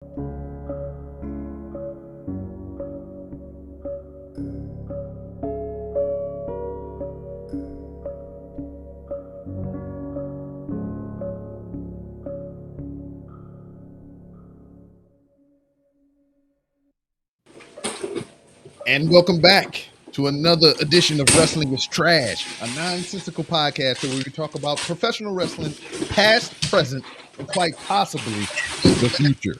And welcome back to another edition of Wrestling is Trash, a nonsensical podcast where we talk about professional wrestling, past, present, and quite possibly the future.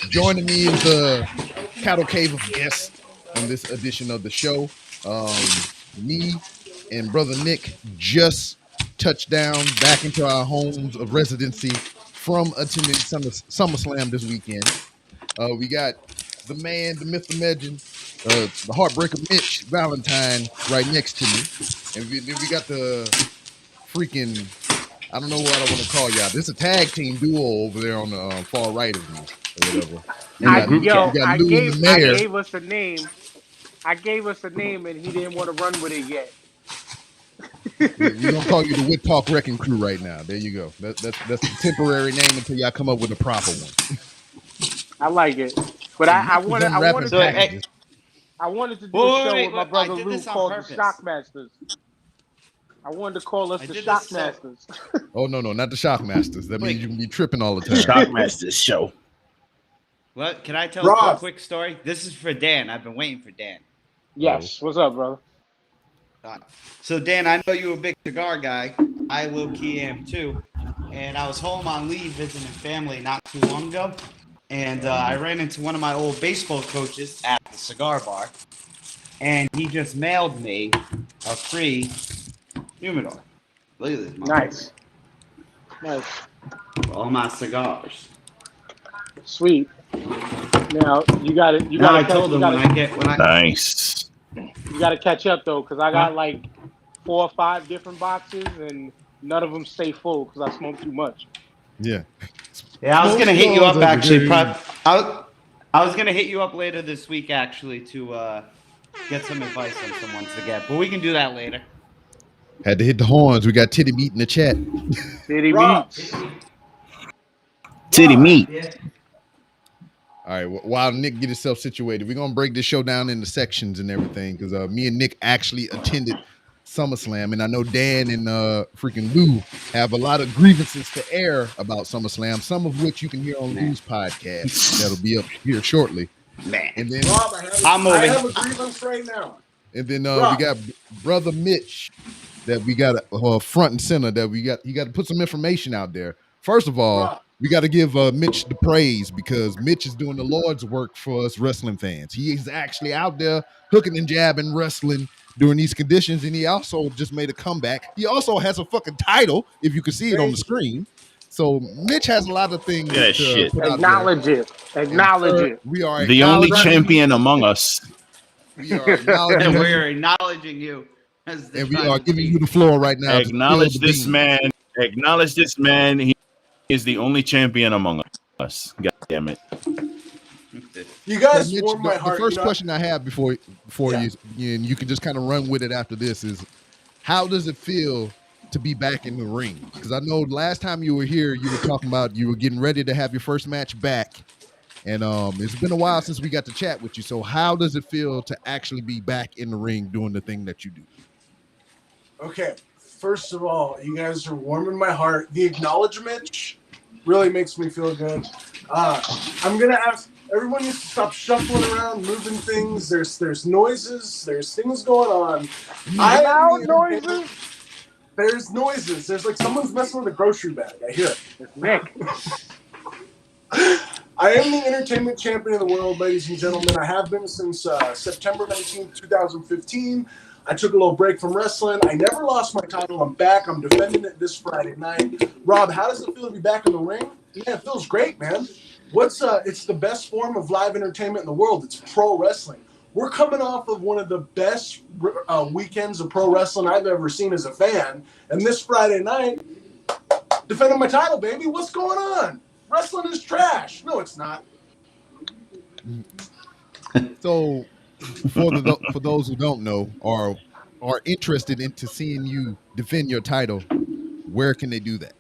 Joining me is the cattle cave of guests on this edition of the show. Me and brother Nick just touched down back into our homes of residency from attending Summerslam this weekend. We got the man, the myth, the legend, the heartbreaker Mitch Valentine right next to me. And then we got the freaking, I don't know what I want to call y'all. This is a tag team duo over there on the far right of me or whatever. I gave us a name. I gave us a name and he didn't want to run with it yet. We're gonna call you the Wit Talk Wrecking Crew right now. There you go. That's the temporary name until y'all come up with a proper one. I like it, but I wanted to do a show with my brother Lou called the Shockmasters. I wanted to call us the Shockmasters. Oh no, not the Shockmasters. That means you can be tripping all the time. Shockmasters show. What? Can I tell a quick story? This is for Dan. I've been waiting for Dan. Yes. What's up, brother? So, Dan, I know you're a big cigar guy. I low-key am, too. And I was home on leave visiting family not too long ago. And I ran into one of my old baseball coaches at the cigar bar. And he just mailed me a free humidor. Look at this. Nice. For all my cigars. Sweet. Now you got it. Nice. You got to catch up though, because I got like 4 or 5 different boxes, and none of them stay full because I smoke too much. Yeah. Yeah, I was gonna hit you up actually. I was gonna hit you up later this week actually to get some advice on someone to get, but we can do that later. Had to hit the horns. We got Titty Meat in the chat. Titty Meat. Titty Meat. Yeah. All right, while Nick get himself situated, we're gonna break this show down into sections and everything because me and Nick actually attended SummerSlam, and I know Dan and freaking Lou have a lot of grievances to air about SummerSlam, some of which you can hear on Lou's podcast. That'll be up here shortly. Man. And then Rob, I have a grievance right now. And then we got brother Mitch that we got front and center that you got to put some information out there. First of all, Rob, we got to give Mitch the praise because Mitch is doing the Lord's work for us wrestling fans. He is actually out there hooking and jabbing wrestling during these conditions, and he also just made a comeback. He also has a fucking title, if you can see it on the screen. So Mitch has a lot of things to put acknowledge it. Acknowledge it. We are the only champion among us. We are acknowledging we're acknowledging you. And we are giving you the floor right now. Acknowledge this man. Acknowledge this man. He is the only champion among us. God damn it. You guys Mitch, warm my heart. The first question I have before you, and you can just kind of run with it after this, is how does it feel to be back in the ring? Because I know last time you were here, you were talking about you were getting ready to have your first match back. And it's been a while since we got to chat with you. So how does it feel to actually be back in the ring doing the thing that you do? Okay, first of all, you guys are warming my heart. The acknowledgement really makes me feel good. I'm going to ask, everyone needs to stop shuffling around, moving things. There's noises. There's things going on. Loud noises? There's noises. There's like someone's messing with a grocery bag. I hear it. It's Nick. I am the entertainment champion of the world, ladies and gentlemen. I have been since September 19th, 2015. I took a little break from wrestling. I never lost my title. I'm back. I'm defending it this Friday night. Rob, how does it feel to be back in the ring? Yeah, it feels great, man. It's the best form of live entertainment in the world. It's pro wrestling. We're coming off of one of the best weekends of pro wrestling I've ever seen as a fan. And this Friday night, defending my title, baby. What's going on? Wrestling is trash. No, it's not. So, for those who don't know or are interested into seeing you defend your title, where can they do that?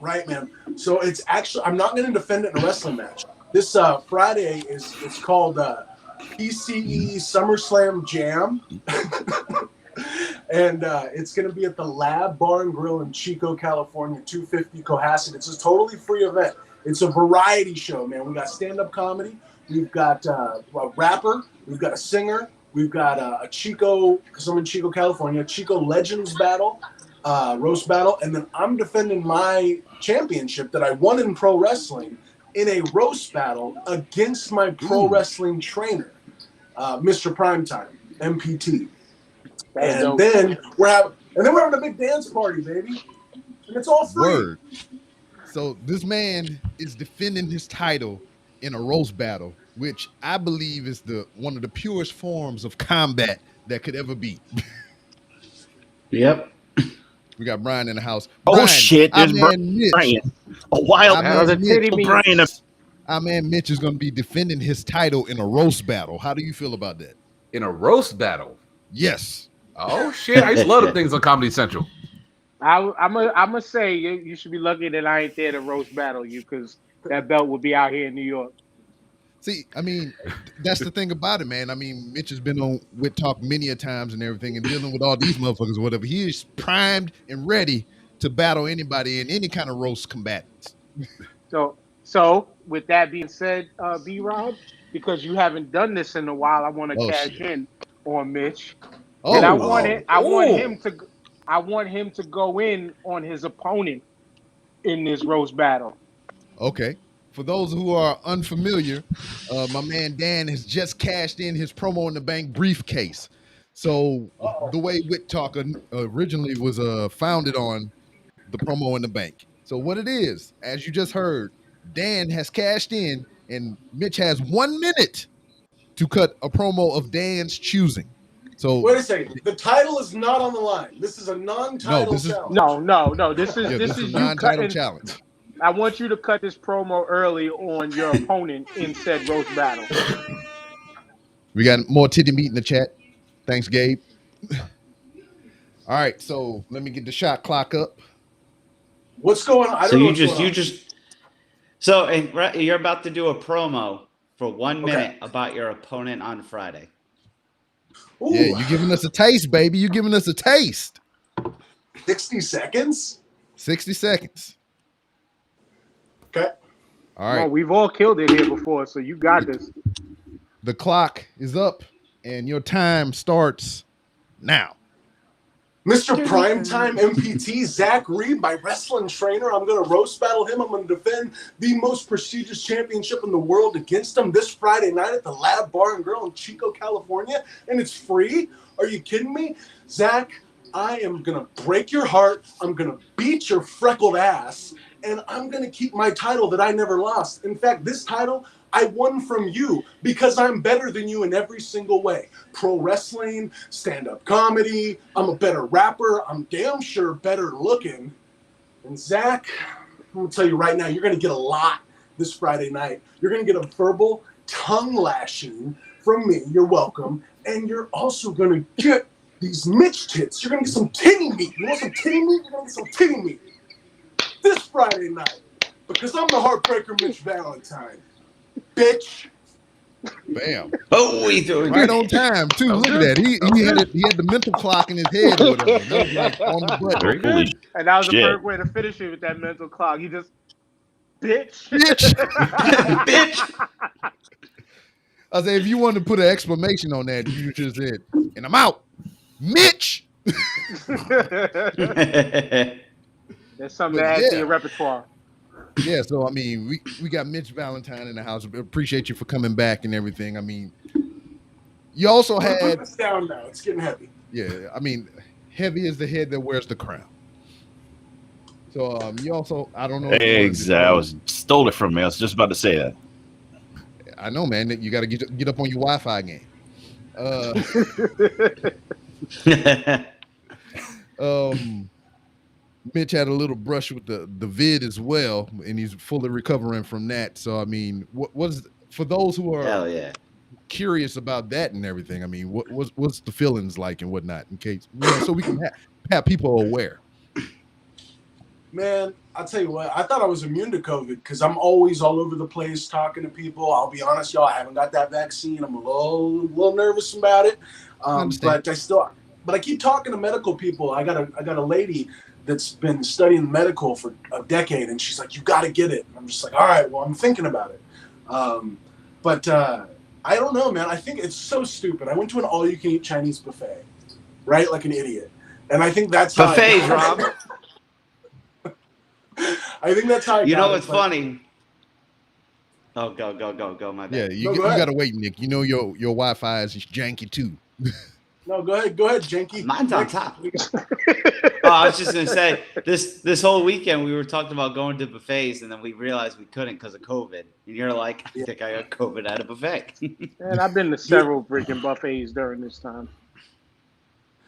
Right, man. So it's actually, I'm not going to defend it in a wrestling match. This Friday it's called PCE Summerslam Jam. And it's going to be at the Lab Bar and Grill in Chico, California, 250 Cohasset. It's a totally free event. It's a variety show, man. We got stand-up comedy. We've got a rapper. We've got a singer. We've got a Chico, because I'm in Chico, California, Chico Legends battle, roast battle. And then I'm defending my championship that I won in pro wrestling in a roast battle against my pro wrestling trainer, Mr. Primetime, MPT. And then we're having a big dance party, baby. And it's all free. Word. So this man is defending his title in a roast battle, which I believe is one of the purest forms of combat that could ever be. Yep. We got Brian in the house. Oh Brian, shit! There's Brian. A wild Brian. Our man Mitch is going to be defending his title in a roast battle. How do you feel about that? In a roast battle? Yes. Oh shit! I used to love the things on Comedy Central. I'm gonna say you should be lucky that I ain't there to roast battle you, because that belt would be out here in New York. See, I mean, that's the thing about it, man. I mean, Mitch has been on Wit Talk many a times and everything, and dealing with all these motherfuckers or whatever. He is primed and ready to battle anybody in any kind of roast combatants. So with that being said, B-Rob, because you haven't done this in a while, I want to cash in on Mitch. And I want him to go in on his opponent in this roast battle. Okay. For those who are unfamiliar, my man Dan has just cashed in his promo in the bank briefcase. So the way Wit Talk originally was founded on the promo in the bank. So what it is, as you just heard, Dan has cashed in, and Mitch has 1 minute to cut a promo of Dan's choosing. So wait a second. The title is not on the line. This is a non-title challenge. No. This is a non-title challenge. I want you to cut this promo early on your opponent in said roast battle. We got more titty meat in the chat. Thanks, Gabe. All right, so let me get the shot clock up. What's going on? I don't know. So you're about to do a promo for 1 minute about your opponent on Friday. Ooh. Yeah, you're giving us a taste, baby. You're giving us a taste. 60 seconds? 60 seconds. Okay. All right. Well, we've all killed it here before, so you got this. The clock is up, and your time starts now. Mr. Primetime MPT, Zach Reed, my wrestling trainer. I'm going to roast battle him. I'm going to defend the most prestigious championship in the world against him this Friday night at the Lab Bar and Grill in Chico, California. And it's free. Are you kidding me? Zach, I am going to break your heart. I'm going to beat your freckled ass. And I'm going to keep my title that I never lost. In fact, this title I won from you because I'm better than you in every single way. Pro wrestling, stand-up comedy, I'm a better rapper, I'm damn sure better looking. And Zach, I'm going to tell you right now, you're going to get a lot this Friday night. You're going to get a verbal tongue lashing from me. You're welcome. And you're also going to get these Mitch tits. You're going to get some titty meat. You want some titty meat? You're going to get some titty meat this Friday night, because I'm the Heartbreaker Mitch Valentine, bitch. Bam. Oh, we doing right on time too. Look at that. He had the mental clock in his head or whatever. That was like on the button. Very good. And that was the perfect way to finish it with that mental clock. He just, bitch. Bitch. I say, if you wanted to put an exclamation on that, you just said, and I'm out. Mitch. There's something to add to your repertoire. Yeah, so I mean, we got Mitch Valentine in the house. We appreciate you for coming back and everything. I mean, you also had. Put this down now. It's getting heavy. Yeah, I mean, heavy is the head that wears the crown. So you also, I don't know. Exactly. Stole it from me. I was just about to say that. I know, man. That you got to get up on your Wi-Fi game. Mitch had a little brush with the vid as well, and he's fully recovering from that. So, I mean, what was for those who are curious about that and everything? I mean, what's the feelings like and whatnot? In case, so we can have people aware. Man, I'll tell you what, I thought I was immune to COVID because I'm always all over the place talking to people. I'll be honest, y'all, I haven't got that vaccine. I'm a little nervous about it. But I keep talking to medical people. I got a lady that's been studying medical for a decade, and she's like, "You got to get it." And I'm just like, "All right, well, I'm thinking about it." But I don't know, man. I think it's so stupid. I went to an all-you-can-eat Chinese buffet, right, like an idiot, and I think that's how Buffets, Rob. I think that's how. You know what's funny? Oh, go, my bad. Yeah, you gotta wait, Nick. You know your Wi-Fi is janky too. No, go ahead, Janky. Mine's on top. I was just gonna say this whole weekend we were talking about going to buffets, and then we realized we couldn't because of COVID. And you're like, I think I got COVID at a buffet. And I've been to several freaking buffets during this time.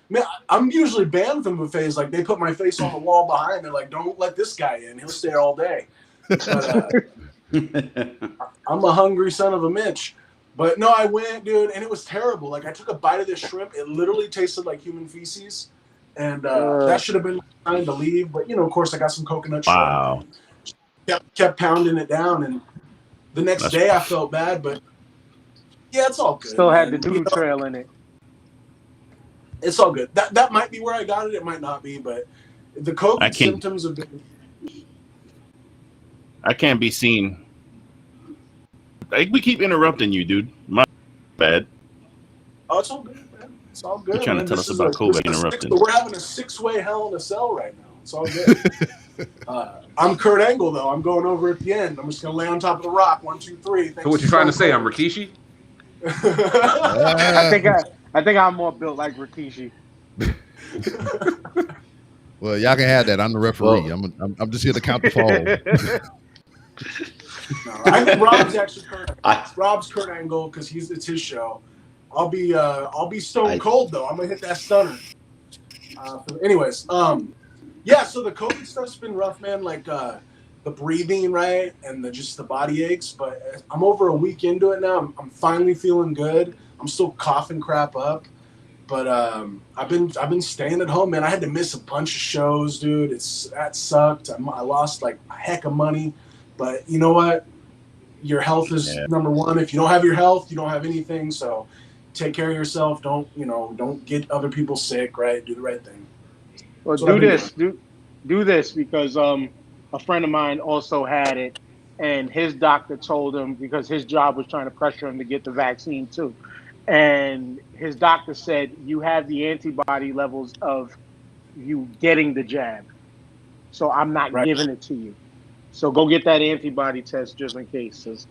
Man, I'm usually banned from buffets. Like, they put my face on the wall behind. They're like, "Don't let this guy in. He'll stay all day." But, I'm a hungry son of a Mitch. But no, I went, dude, and it was terrible. Like, I took a bite of this shrimp. It literally tasted like human feces. And that should have been time to leave. But, of course, I got some coconut shrimp. Wow. Kept pounding it down. And the next day I felt bad. But, yeah, it's all good. Still had the dude trail in it. It's all good. That might be where I got it. It might not be, but the COVID symptoms have been. I can't be seen. We keep interrupting you, dude. My bad. Oh, it's all good, man. It's all good. You're trying to tell us about COVID interrupting. We're having a 6-way Hell in a Cell right now. It's all good. I'm Kurt Angle, though. I'm going over at the end. I'm just gonna lay on top of the rock. 1, 2, 3. So what you trying to say? I'm Rikishi. I think I'm more built like Rikishi. Well, y'all can have that. I'm the referee. I'm just here to count the fall. No, I think Rob's actually Rob's Kurt Angle because it's his show. I'll be stone cold though. I'm gonna hit that stunner. Anyways, yeah. So the COVID stuff's been rough, man. Like the breathing, right, and just the body aches. But I'm over a week into it now. I'm finally feeling good. I'm still coughing crap up, but I've been staying at home, man. I had to miss a bunch of shows, dude. That sucked. I lost like a heck of money, but you know what? Your health is number one. If you don't have your health, you don't have anything. So take care of yourself. Don't get other people sick. Right? Do the right thing. Well, do this because a friend of mine also had it, and his doctor told him because his job was trying to pressure him to get the vaccine too. And his doctor said, you have the antibody levels of you getting the jab. So I'm not giving it to you. So go get that antibody test just in case.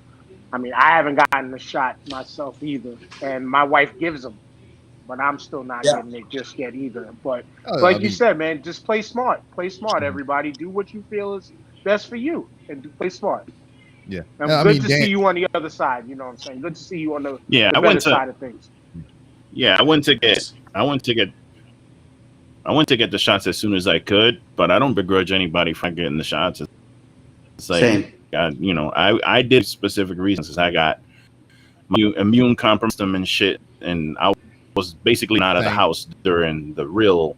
I haven't gotten the shot myself either. And my wife gives them. But I'm still not getting it just yet either. But you said, man, just play smart. Play smart, everybody. Do what you feel is best for you. And play smart. Yeah. Good to see you on the other side. You know what I'm saying? Good to see you on the better side of things. Yeah, I went to get the shots as soon as I could, but I don't begrudge anybody for getting the shots. It's like, same. I did specific reasons. I got my immune compromised and shit, and I was basically not at the house during the real,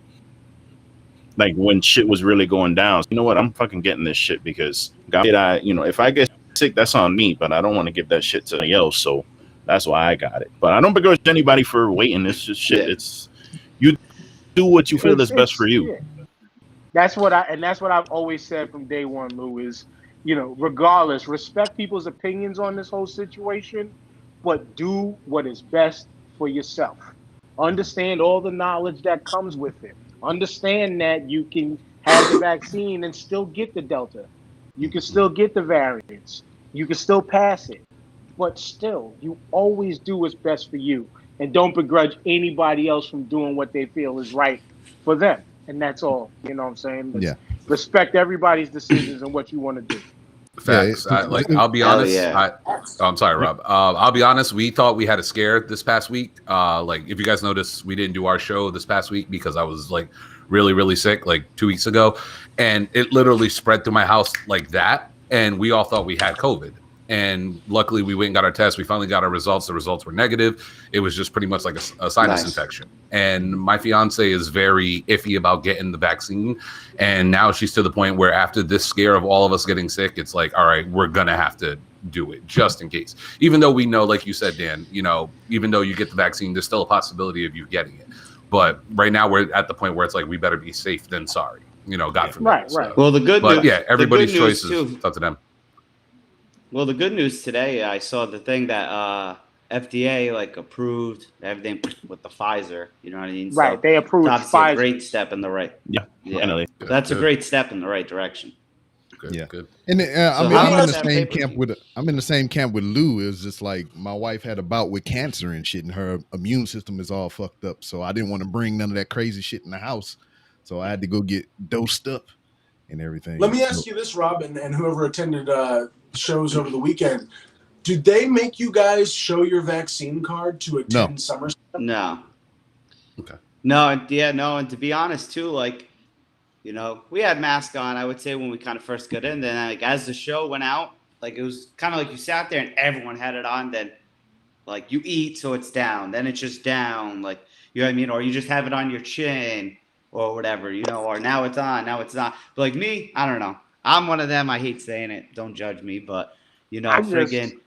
like when shit was really going down. So, you know what? I'm fucking getting this shit because if I get sick, that's on me, but I don't want to give that shit to somebody else, so that's why I got it. But I don't begrudge anybody for waiting. It's just shit. It's you do what you feel is best for you. Yeah. That's what I've always said from day one, Lou, is regardless, respect people's opinions on this whole situation, but do what is best for yourself. Understand all the knowledge that comes with it. Understand that you can have the vaccine and still get the Delta. You can still get the variants. You can still pass it. But still, you always do what's best for you. And don't begrudge anybody else from doing what they feel is right for them. And that's all. You know what I'm saying? Respect everybody's decisions and what you want to do. Facts. I'll be honest. I'm sorry, Rob. I'll be honest. We thought we had a scare this past week. If you guys noticed, we didn't do our show this past week because I was really, really sick 2 weeks ago. And it literally spread through my house like that. And we all thought we had COVID. And luckily, we went and got our test. We finally got our results. The results were negative. It was just pretty much like a sinus infection. And my fiance is very iffy about getting the vaccine. And now she's to the point where after this scare of all of us getting sick, it's like, all right, we're going to have to do it just in case. Even though we know, like you said, Dan, you know, even though you get the vaccine, there's still a possibility of you getting it. But right now we're at the point where it's like, we better be safe than sorry. You know, God forbid. Right. So. Well, the good news, yeah, everybody's choice is up to them. Well, the good news today, I saw the thing that FDA like approved everything with the Pfizer. You know what I mean? Right. So they approved Pfizer. A great step in the right. Yeah. Finally. That's a great step in the right direction. Good, good. And I'm in the same camp with Lou. It's just like my wife had a bout with cancer and shit, and her immune system is all fucked up. So I didn't want to bring none of that crazy shit in the house. So I had to go get dosed up and everything. Let me ask you this, Rob, and whoever attended shows over the weekend. Did they make you guys show your vaccine card to attend Summerslam? No. Okay. No, and to be honest too, like, you know, we had masks on, I would say, when we kind of first got in. Then like as the show went out, like it was kind of like you sat there and everyone had it on. Then like you eat, so it's down. Then it's just down, like, you know what I mean? Or you just have it on your chin or whatever, you know, or now it's on, now it's not. But like me, I don't know. I'm one of them. I hate saying it. Don't judge me, but you know,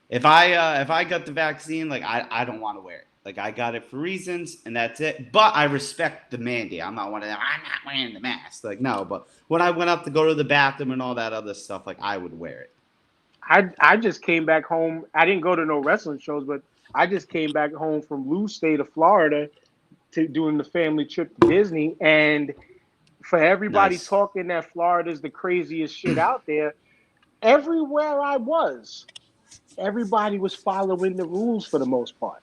if I got the vaccine, like I don't want to wear it. Like I got it for reasons, and that's it. But I respect the mandate. I'm not one of them. I'm not wearing the mask. Like no, but when I went up to go to the bathroom and all that other stuff, like I would wear it. I just came back home. I didn't go to no wrestling shows, but I just came back home from Lou's state of Florida to doing the family trip to Disney, and for everybody talking that Florida's the craziest shit out there, everywhere I was, everybody was following the rules for the most part,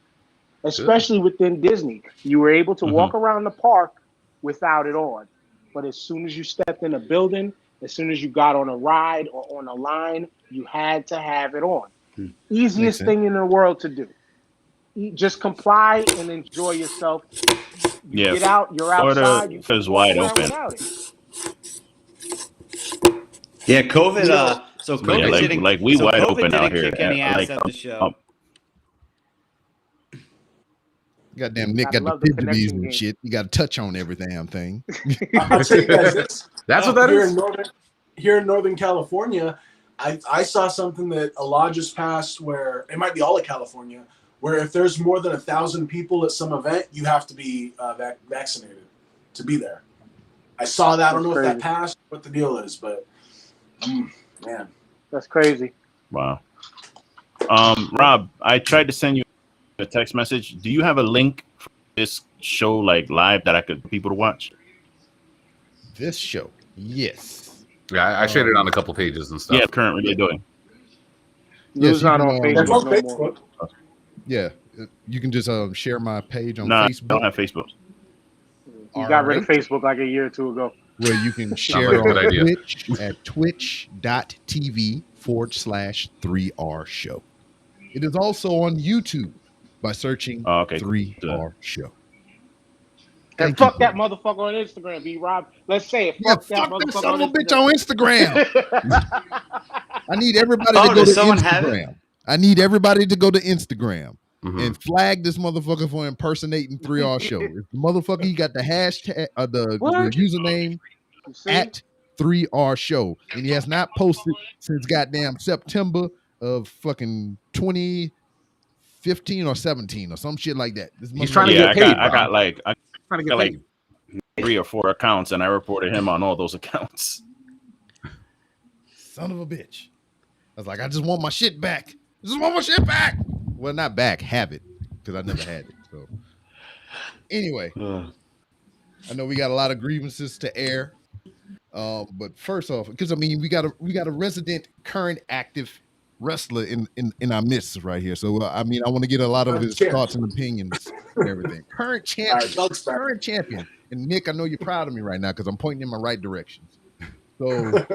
especially within Disney. You were able to walk around the park without it on. But as soon as you stepped in a building, as soon as you got on a ride or on a line, you had to have it on. Easiest thing in the world to do. Just comply and enjoy yourself. You get out, you're outside. You is wide open. Yeah, COVID. So COVID like we wide open out here. Kick any ass at the show. Goddamn, Nick got the fidgets and shit. You got to touch on every damn thing. I'll tell you guys this. That's what that is. Here in Northern California, I saw something that a law just passed where it might be all of California, where if there's more than 1,000 people at some event, you have to be vaccinated to be there. I saw that. I don't know if that passed, what the deal is, but man, that's crazy. Wow. Rob, I tried to send you a text message. Do you have a link for this show, like live, that I could people to watch? This show, yes. Yeah, I shared it on a couple pages and stuff. Yeah, currently they're doing. It's not on Facebook no more. Yeah, you can just share my page on Facebook. No, I don't have Facebook. You got rid of Facebook like a year or two ago. Where you can share on Twitch at twitch.tv/3R show. It is also on YouTube by searching 3R show. And fuck that motherfucker on Instagram, B-Rob. Let's say it. Fuck that motherfucker son of a bitch on Instagram. I need everybody to go to Instagram. I need everybody to go to Instagram and flag this motherfucker for impersonating 3R show. If the motherfucker, he got the hashtag, the username at 3R show, and he has not posted since goddamn September of fucking 2015 or 17 or some shit like that. He's trying to get paid. I got like 3 or 4 accounts, and I reported him on all those accounts. Son of a bitch. I was like, I just want my shit back. Well, not back, have it, because I never had it. So anyway, I know we got a lot of grievances to air. But first off, because I mean we got a resident current active wrestler in our midst right here. So I mean I want to get a lot of his thoughts and opinions and everything. Current champion. And Nick, I know you're proud of me right now because I'm pointing in my right directions. So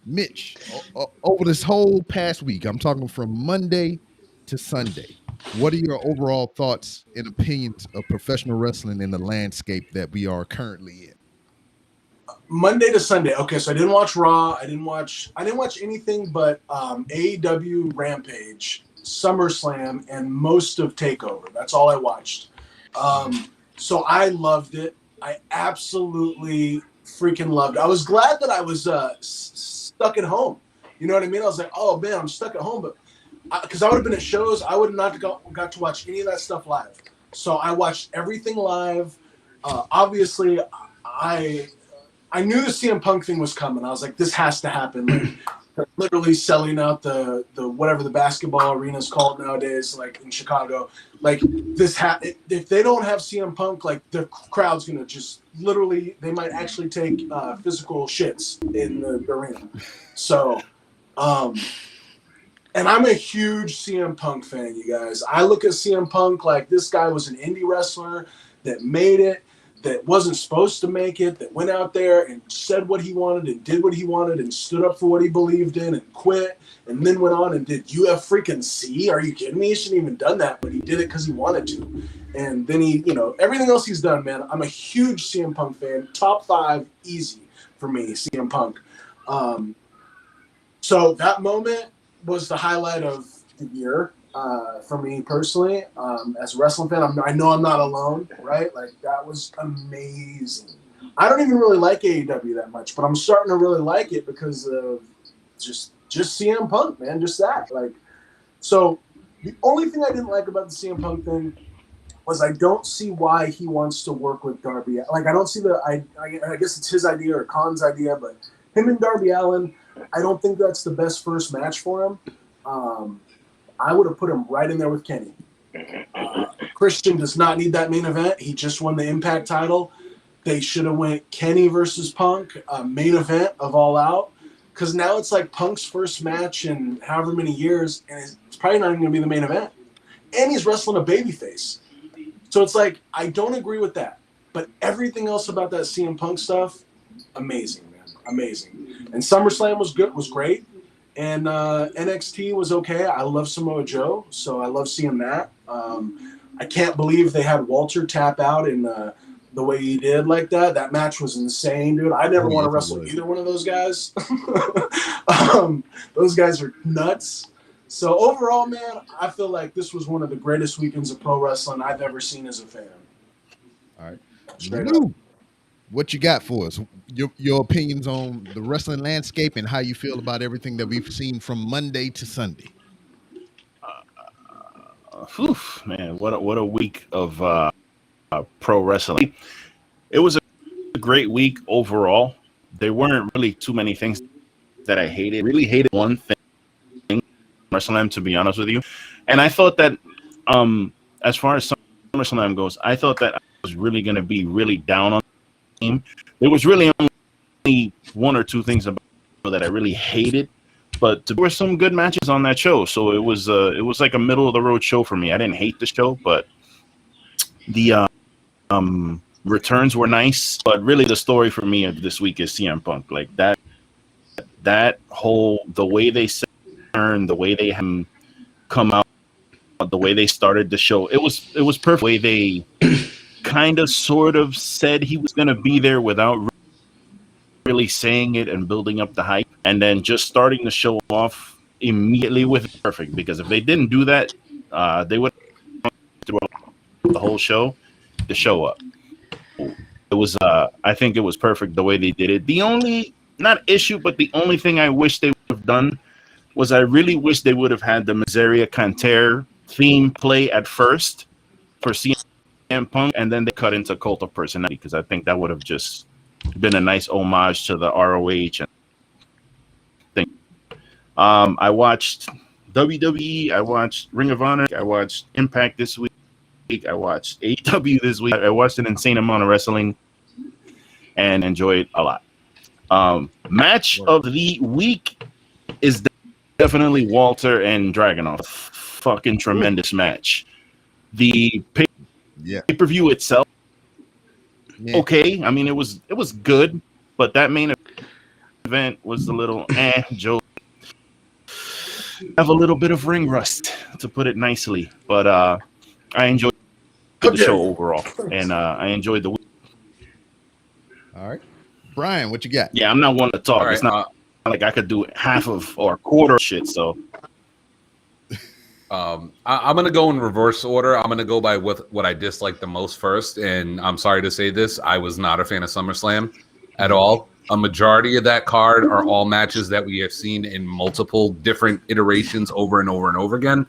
Mitch, over this whole past week, I'm talking from Monday to Sunday, what are your overall thoughts and opinions of professional wrestling in the landscape that we are currently in? Monday to Sunday. Okay, so I didn't watch Raw. I didn't watch anything but AEW Rampage, SummerSlam, and most of Takeover. That's all I watched. So I loved it. I absolutely freaking loved it. I was glad that I was stuck at home. You know what I mean? I was like, oh man, I'm stuck at home, but because I would have been at shows, I would have not got to watch any of that stuff live. So I watched everything live. Obviously, I knew the CM Punk thing was coming. I was like, this has to happen. Like, literally selling out the whatever the basketball arena is called nowadays, like in Chicago. Like this, if they don't have CM Punk, like the crowd's gonna just literally, they might actually take physical shits in the arena. So, and I'm a huge CM Punk fan, you guys. I look at CM Punk like this guy was an indie wrestler that made it, that wasn't supposed to make it, that went out there and said what he wanted and did what he wanted and stood up for what he believed in and quit, and then went on and did UFC. Are you kidding me? He shouldn't even done that, but he did it because he wanted to. And then he, everything else he's done, man. I'm a huge CM Punk fan. Top 5, easy for me, CM Punk. So that moment was the highlight of the year. For me personally, as a wrestling fan, I know I'm not alone, right? Like that was amazing. I don't even really like AEW that much, but I'm starting to really like it because of just CM Punk, man, just that. Like, so the only thing I didn't like about the CM Punk thing was I don't see why he wants to work with Darby. Like, I don't see I guess it's his idea or Khan's idea, but him and Darby Allin, I don't think that's the best first match for him. I would have put him right in there with Kenny. Christian does not need that main event. He just won the Impact title. They should have went Kenny versus Punk, main event of All Out. Because now it's like Punk's first match in however many years, and it's probably not even going to be the main event. And he's wrestling a babyface. So it's like, I don't agree with that. But everything else about that CM Punk stuff, amazing, man. Amazing. And SummerSlam was great. And NXT was okay. I love Samoa Joe, so I love seeing that. I can't believe they had Walter tap out in the way he did like that. That match was insane, dude. I never want to wrestle either one of those guys. Those guys are nuts. So overall, man, I feel like this was one of the greatest weekends of pro wrestling I've ever seen as a fan. All right. Straight up. What you got for us? Your opinions on the wrestling landscape and how you feel about everything that we've seen from Monday to Sunday. Man, what a week of pro wrestling. It was a great week overall. There weren't really too many things that I hated. Really hated one thing, SummerSlam, to be honest with you. And I thought that, as far as SummerSlam goes, I thought that I was really going to be really down on. There was really only one or two things about it that I really hated, but there were some good matches on that show. So it was like a middle of the road show for me. I didn't hate the show, but the returns were nice. But really, the story for me of this week is CM Punk. Like that whole, the way they turned, the way they had him come out, the way they started the show, it was perfect. The way they kind of sort of said he was going to be there without really saying it and building up the hype, and then just starting the show off immediately with perfect. Because if they didn't do that, they would throughout the whole show to show up. It was I think it was perfect the way they did it. The only, not issue, but the only thing I wish they would have done was I really wish they would have had the Miseria Canter theme play at first for CM Punk, and then they cut into Cult of Personality, because I think that would have just been a nice homage to the ROH and thing. I watched WWE, I watched Ring of Honor, I watched Impact this week, I watched AEW this week. I watched an insane amount of wrestling and enjoyed a lot. Match of the week is definitely Walter and Dragunov. Fucking tremendous match. The pay-per-view itself, okay. I mean, it was good, but that main event was a little Joe have a little bit of ring rust, to put it nicely. But I enjoyed the show overall, and I enjoyed the week. All right, Brian, what you got? Yeah, I'm not one to talk. All right, It's not like I could do half of or a quarter of shit. So I'm gonna go in reverse order. I'm gonna go by what I disliked the most first, and I'm sorry to say this, I was not a fan of SummerSlam at all. A majority of that card are all matches that we have seen in multiple different iterations over and over and over again.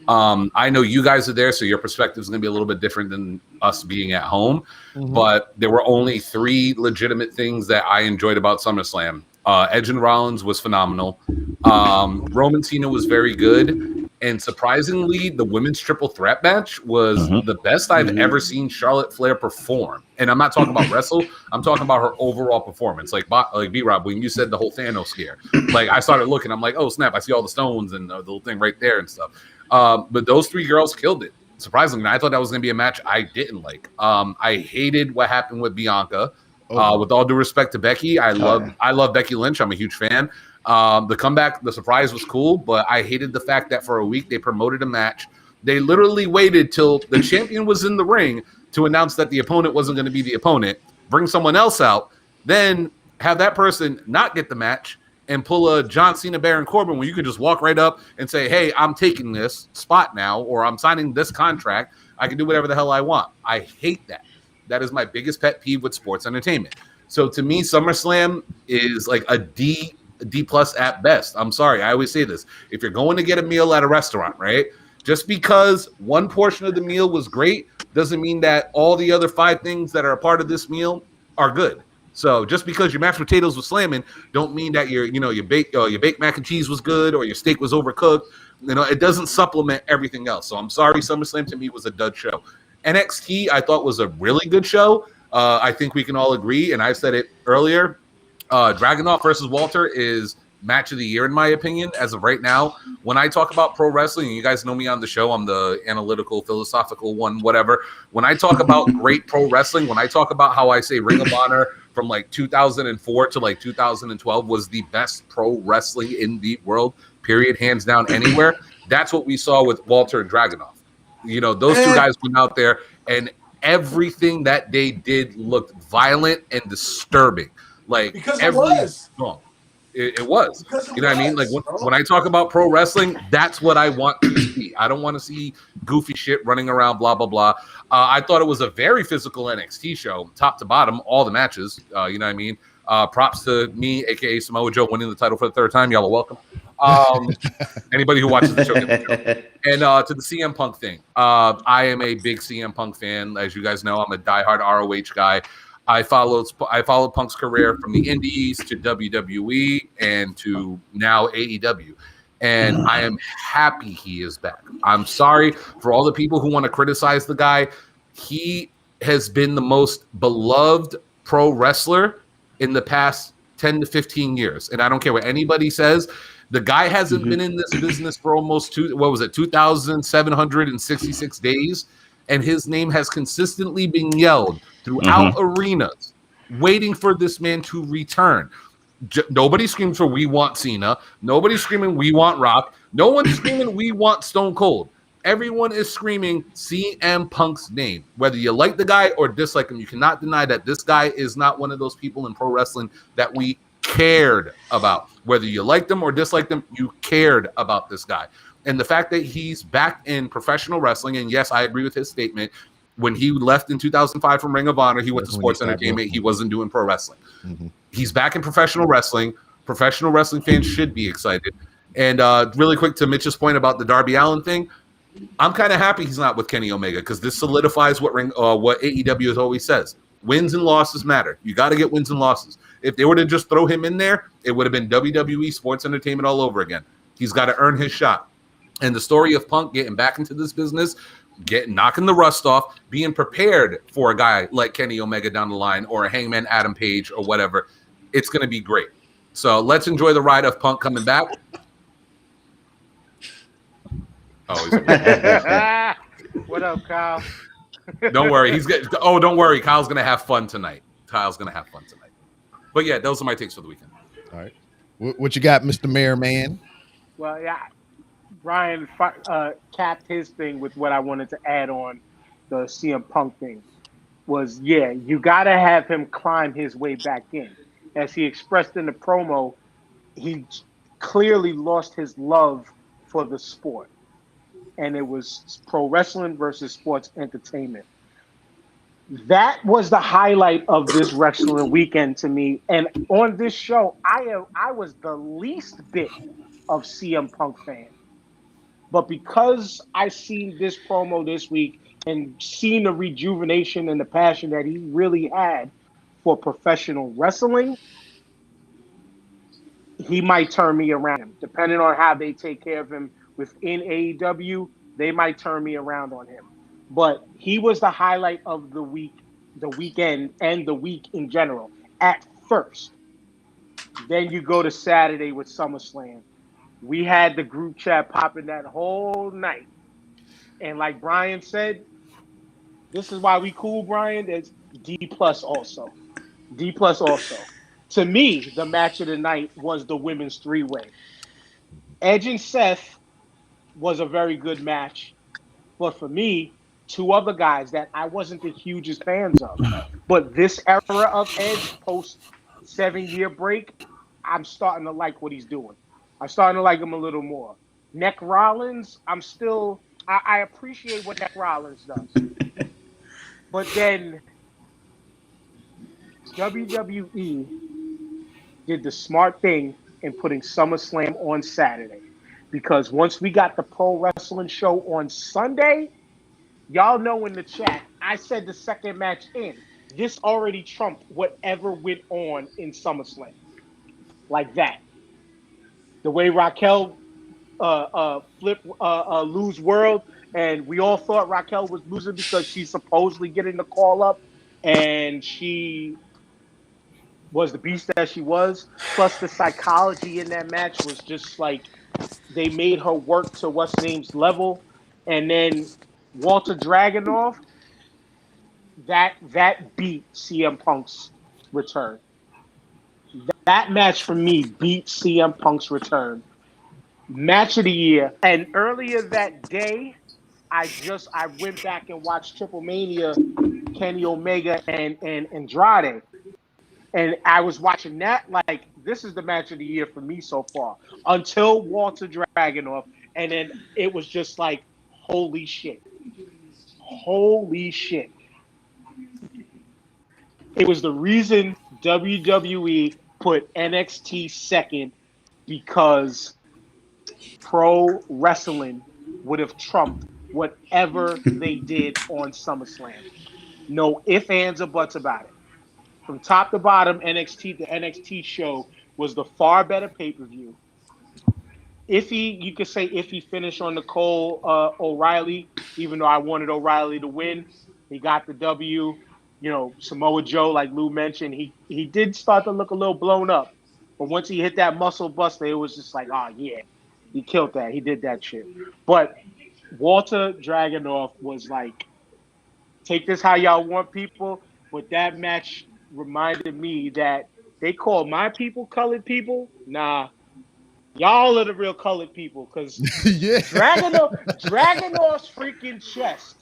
I know you guys are there, so your perspective is going to be a little bit different than us being at home. But there were only 3 legitimate things that I enjoyed about SummerSlam. Edge and Rollins was phenomenal. Roman Cena was very good. And surprisingly, the women's triple threat match was the best I've ever seen Charlotte Flair perform. And I'm not talking about wrestle. I'm talking about her overall performance. Like B-Rob, when you said the whole Thanos scare, like I started looking, I'm like, oh, snap, I see all the stones and the little thing right there and stuff. But those 3 girls killed it. Surprisingly, I thought that was going to be a match I didn't like. I hated what happened with Bianca. With all due respect to Becky, I love Becky Lynch. I'm a huge fan. The comeback, the surprise was cool, but I hated the fact that for a week they promoted a match. They literally waited till the champion was in the ring to announce that the opponent wasn't going to be the opponent, bring someone else out, then have that person not get the match and pull a John Cena, Baron Corbin, where you could just walk right up and say, hey, I'm taking this spot now, or I'm signing this contract. I can do whatever the hell I want. I hate that. That is my biggest pet peeve with sports entertainment. So to me, SummerSlam is like a D plus at best. I'm sorry. I always say this. If you're going to get a meal at a restaurant, right? Just because one portion of the meal was great doesn't mean that all the other 5 things that are a part of this meal are good. So just because your mashed potatoes was slamming, don't mean that your baked mac and cheese was good or your steak was overcooked. It doesn't supplement everything else. So I'm sorry, SummerSlam to me was a dud show. NXT I thought was a really good show. I think we can all agree, and I said it earlier. Dragunov versus Walter is match of the year in my opinion as of right now. When I talk about pro wrestling, and you guys know me on the show, I'm the analytical, philosophical one, whatever. When I talk about great pro wrestling, when I talk about how I say Ring of Honor from like 2004 to like 2012 was the best pro wrestling in the world, period, hands down, anywhere. That's what we saw with Walter and Dragunov. Those 2 guys went out there, and everything that they did looked violent and disturbing. Like because it was. It was. You know what I mean? Like when I talk about pro wrestling, that's what I want to see. I don't want to see goofy shit running around, blah, blah, blah. I thought it was a very physical NXT show, top to bottom, all the matches. You know what I mean? Props to me, a.k.a. Samoa Joe, winning the title for the 3rd time. Y'all are welcome. Anybody who watches the show. And to the CM Punk thing, I am a big CM Punk fan. As you guys know, I'm a diehard ROH guy. I followed Punk's career from the Indies to WWE and to now AEW. And I am happy he is back. I'm sorry for all the people who want to criticize the guy. He has been the most beloved pro wrestler in the past 10 to 15 years. And I don't care what anybody says. The guy hasn't been in this business for almost 2,766 days. And his name has consistently been yelled throughout arenas, waiting for this man to return. Nobody screams for we want Cena. Nobody's screaming we want Rock. No one's screaming we want Stone Cold. Everyone is screaming CM Punk's name. Whether you like the guy or dislike him, you cannot deny that this guy is not one of those people in pro wrestling that we cared about. Whether you liked him or disliked him, you cared about this guy. And the fact that he's back in professional wrestling, and yes, I agree with his statement. When he left in 2005 from Ring of Honor, he went to sports entertainment. He wasn't doing pro wrestling. He's back in professional wrestling. Professional wrestling fans should be excited. And really quick to Mitch's point about the Darby Allin thing, I'm kind of happy he's not with Kenny Omega because this solidifies what AEW always says. Wins and losses matter. You got to get wins and losses. If they were to just throw him in there, it would have been WWE sports entertainment all over again. He's got to earn his shot. And the story of Punk getting back into this business, knocking the rust off, being prepared for a guy like Kenny Omega down the line or a Hangman Adam Page or whatever, it's going to be great. So let's enjoy the ride of Punk coming back. Oh, what up, Kyle? Don't worry. Don't worry. Kyle's going to have fun tonight. But yeah, those are my takes for the weekend. All right. What you got, Mr. Mayor Man? Well, yeah. Brian capped his thing with what I wanted to add on the CM Punk thing was, you got to have him climb his way back in. as he expressed in the promo, he clearly lost his love for the sport. And it was pro wrestling versus sports entertainment. That was the highlight of this wrestling weekend to me. And on this show, I was the least bit of CM Punk fan. But because I seen this promo this week and seen the rejuvenation and the passion that he really had for professional wrestling, he might turn me around. Depending on how they take care of him within AEW, they might turn me around on him. But he was the highlight of the week, the weekend, and the week in general at first. Then you go to Saturday with SummerSlam. We had the group chat popping that whole night. And like Brian said, this is why we cool, Brian. There's D plus also. D plus also. To me, the match of the night was the women's three-way. Edge and Seth was a very good match. But for me, two other guys that I wasn't the hugest fans of. But this era of Edge, post 7-year break, I'm starting to like what he's doing. I'm starting to like him a little more. Neck Rollins, I appreciate what Neck Rollins does. But then WWE did the smart thing in putting SummerSlam on Saturday. Because once we got the pro wrestling show on Sunday, y'all know in the chat, I said the second match in. This already trumped whatever went on in SummerSlam. Like that. The way Raquel lose world, and we all thought Raquel was losing because she's supposedly getting the call up, and she was the beast that she was. Plus the psychology in that match was just like they made her work to what's name's level, and then Walter Dragunov, that beat CM Punk's return. That match for me beat CM Punk's return. Match of the year. And earlier that day, I went back and watched Triple Mania, Kenny Omega and Andrade. And I was watching that like, this is the match of the year for me so far. Until Walter Dragunov. And then it was just like, holy shit. Holy shit. It was the reason WWE put NXT second, because pro wrestling would have trumped whatever they did on SummerSlam. No ifs, ands, or buts about it. From top to bottom, NXT, the NXT show was the far better pay-per-view. You could say iffy finish on Nicole O'Reilly, even though I wanted O'Reilly to win. He got the W. You know, Samoa Joe, like Lou mentioned, he did start to look a little blown up. But once he hit that muscle buster, it was just like, oh, yeah, he killed that. He did that shit. But Walter Dragunov was like, take this how y'all want, people. But that match reminded me that they call my people colored people. Nah, y'all are the real colored people. Because Yeah. Dragunov's freaking chest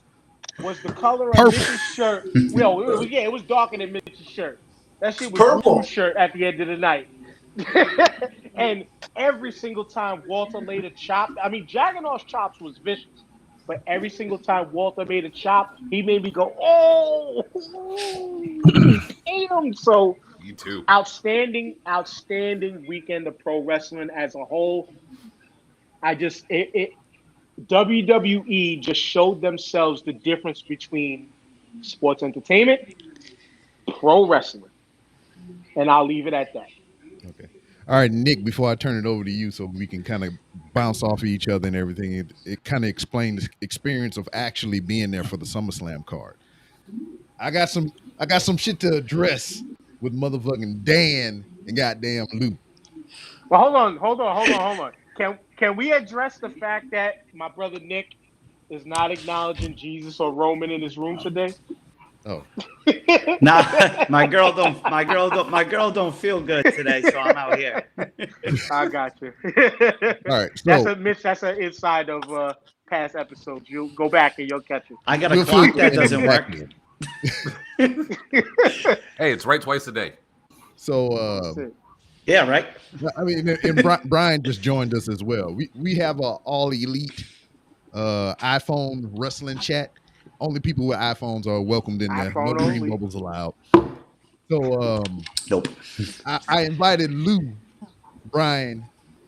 was the color of Mitch's shirt. It was darker than Mitch's shirt. That shit was Purple. Drew's shirt at the end of the night. And every single time Walter laid a chop, I mean, Dragunov's chops was vicious. But every single time Walter made a chop, he made me go, oh, damn. So, you too. outstanding weekend of pro wrestling as a whole. WWE just showed themselves the difference between sports entertainment, pro wrestling. And I'll leave it at that. Okay. All right, Nick, before I turn it over to you so we can kind of bounce off of each other and everything, it kind of explained the experience of actually being there for the SummerSlam card. I got some shit to address with motherfucking Dan and goddamn Lou. Well, hold on. Can we address the fact that my brother Nick is not acknowledging Jesus or Roman in his room today? Oh. Nah, my girl don't feel good today, so I'm out here. I got you. All right. So, that's an inside of past episodes. You'll go back and you'll catch it. I got a clock that doesn't work. Hey, it's right twice a day. So, yeah, right. I mean, and Brian just joined us as well. We have a all elite iPhone wrestling chat. Only people with iPhones are welcomed in there. No iPhone green only. bubbles allowed. So Nope. I invited Lou, Brian,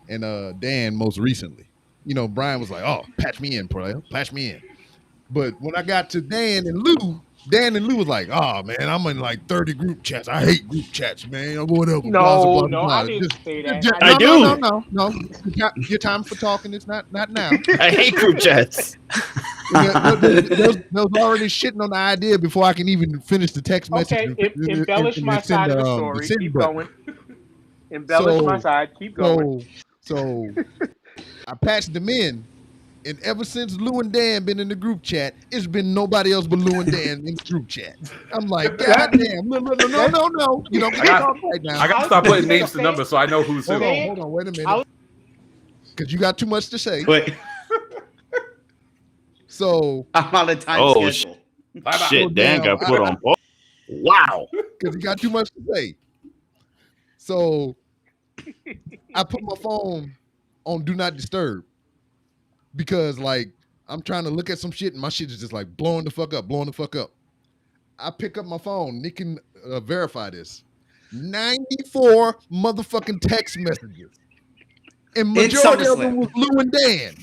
and Dan most recently. You know, Brian was like, "Oh, patch me in, player, patch me in." But when I got to Dan and Lou was like, "Oh man, I'm in like 30 group chats. I hate group chats, man. Or whatever." Blah blah blah. No, blah. I didn't say that. I no, do. no. Your time for talking is not now. I hate group chats. There's already shitting on the idea before I can even finish the text message. Okay, embellish my side of the story. Keep going. Embellish my side. Keep going. So I patched them in, and ever since Lou and Dan been in the group chat, it's been nobody else but Lou and Dan in the group chat. I'm like, God damn, no. You don't get talk right now. I got to start putting names to numbers so I know who's who. Hold on, wait a minute. Because you got too much to say. Wait. So I'm on a time schedule. Shit, Dan got put on pause. Wow. Because he got too much to say. So I put my phone on Do Not Disturb because, like, I'm trying to look at some shit and my shit is just like blowing the fuck up. I pick up my phone. Nick can verify this. 94 motherfucking text messages. And majority of them was Lou and Dan.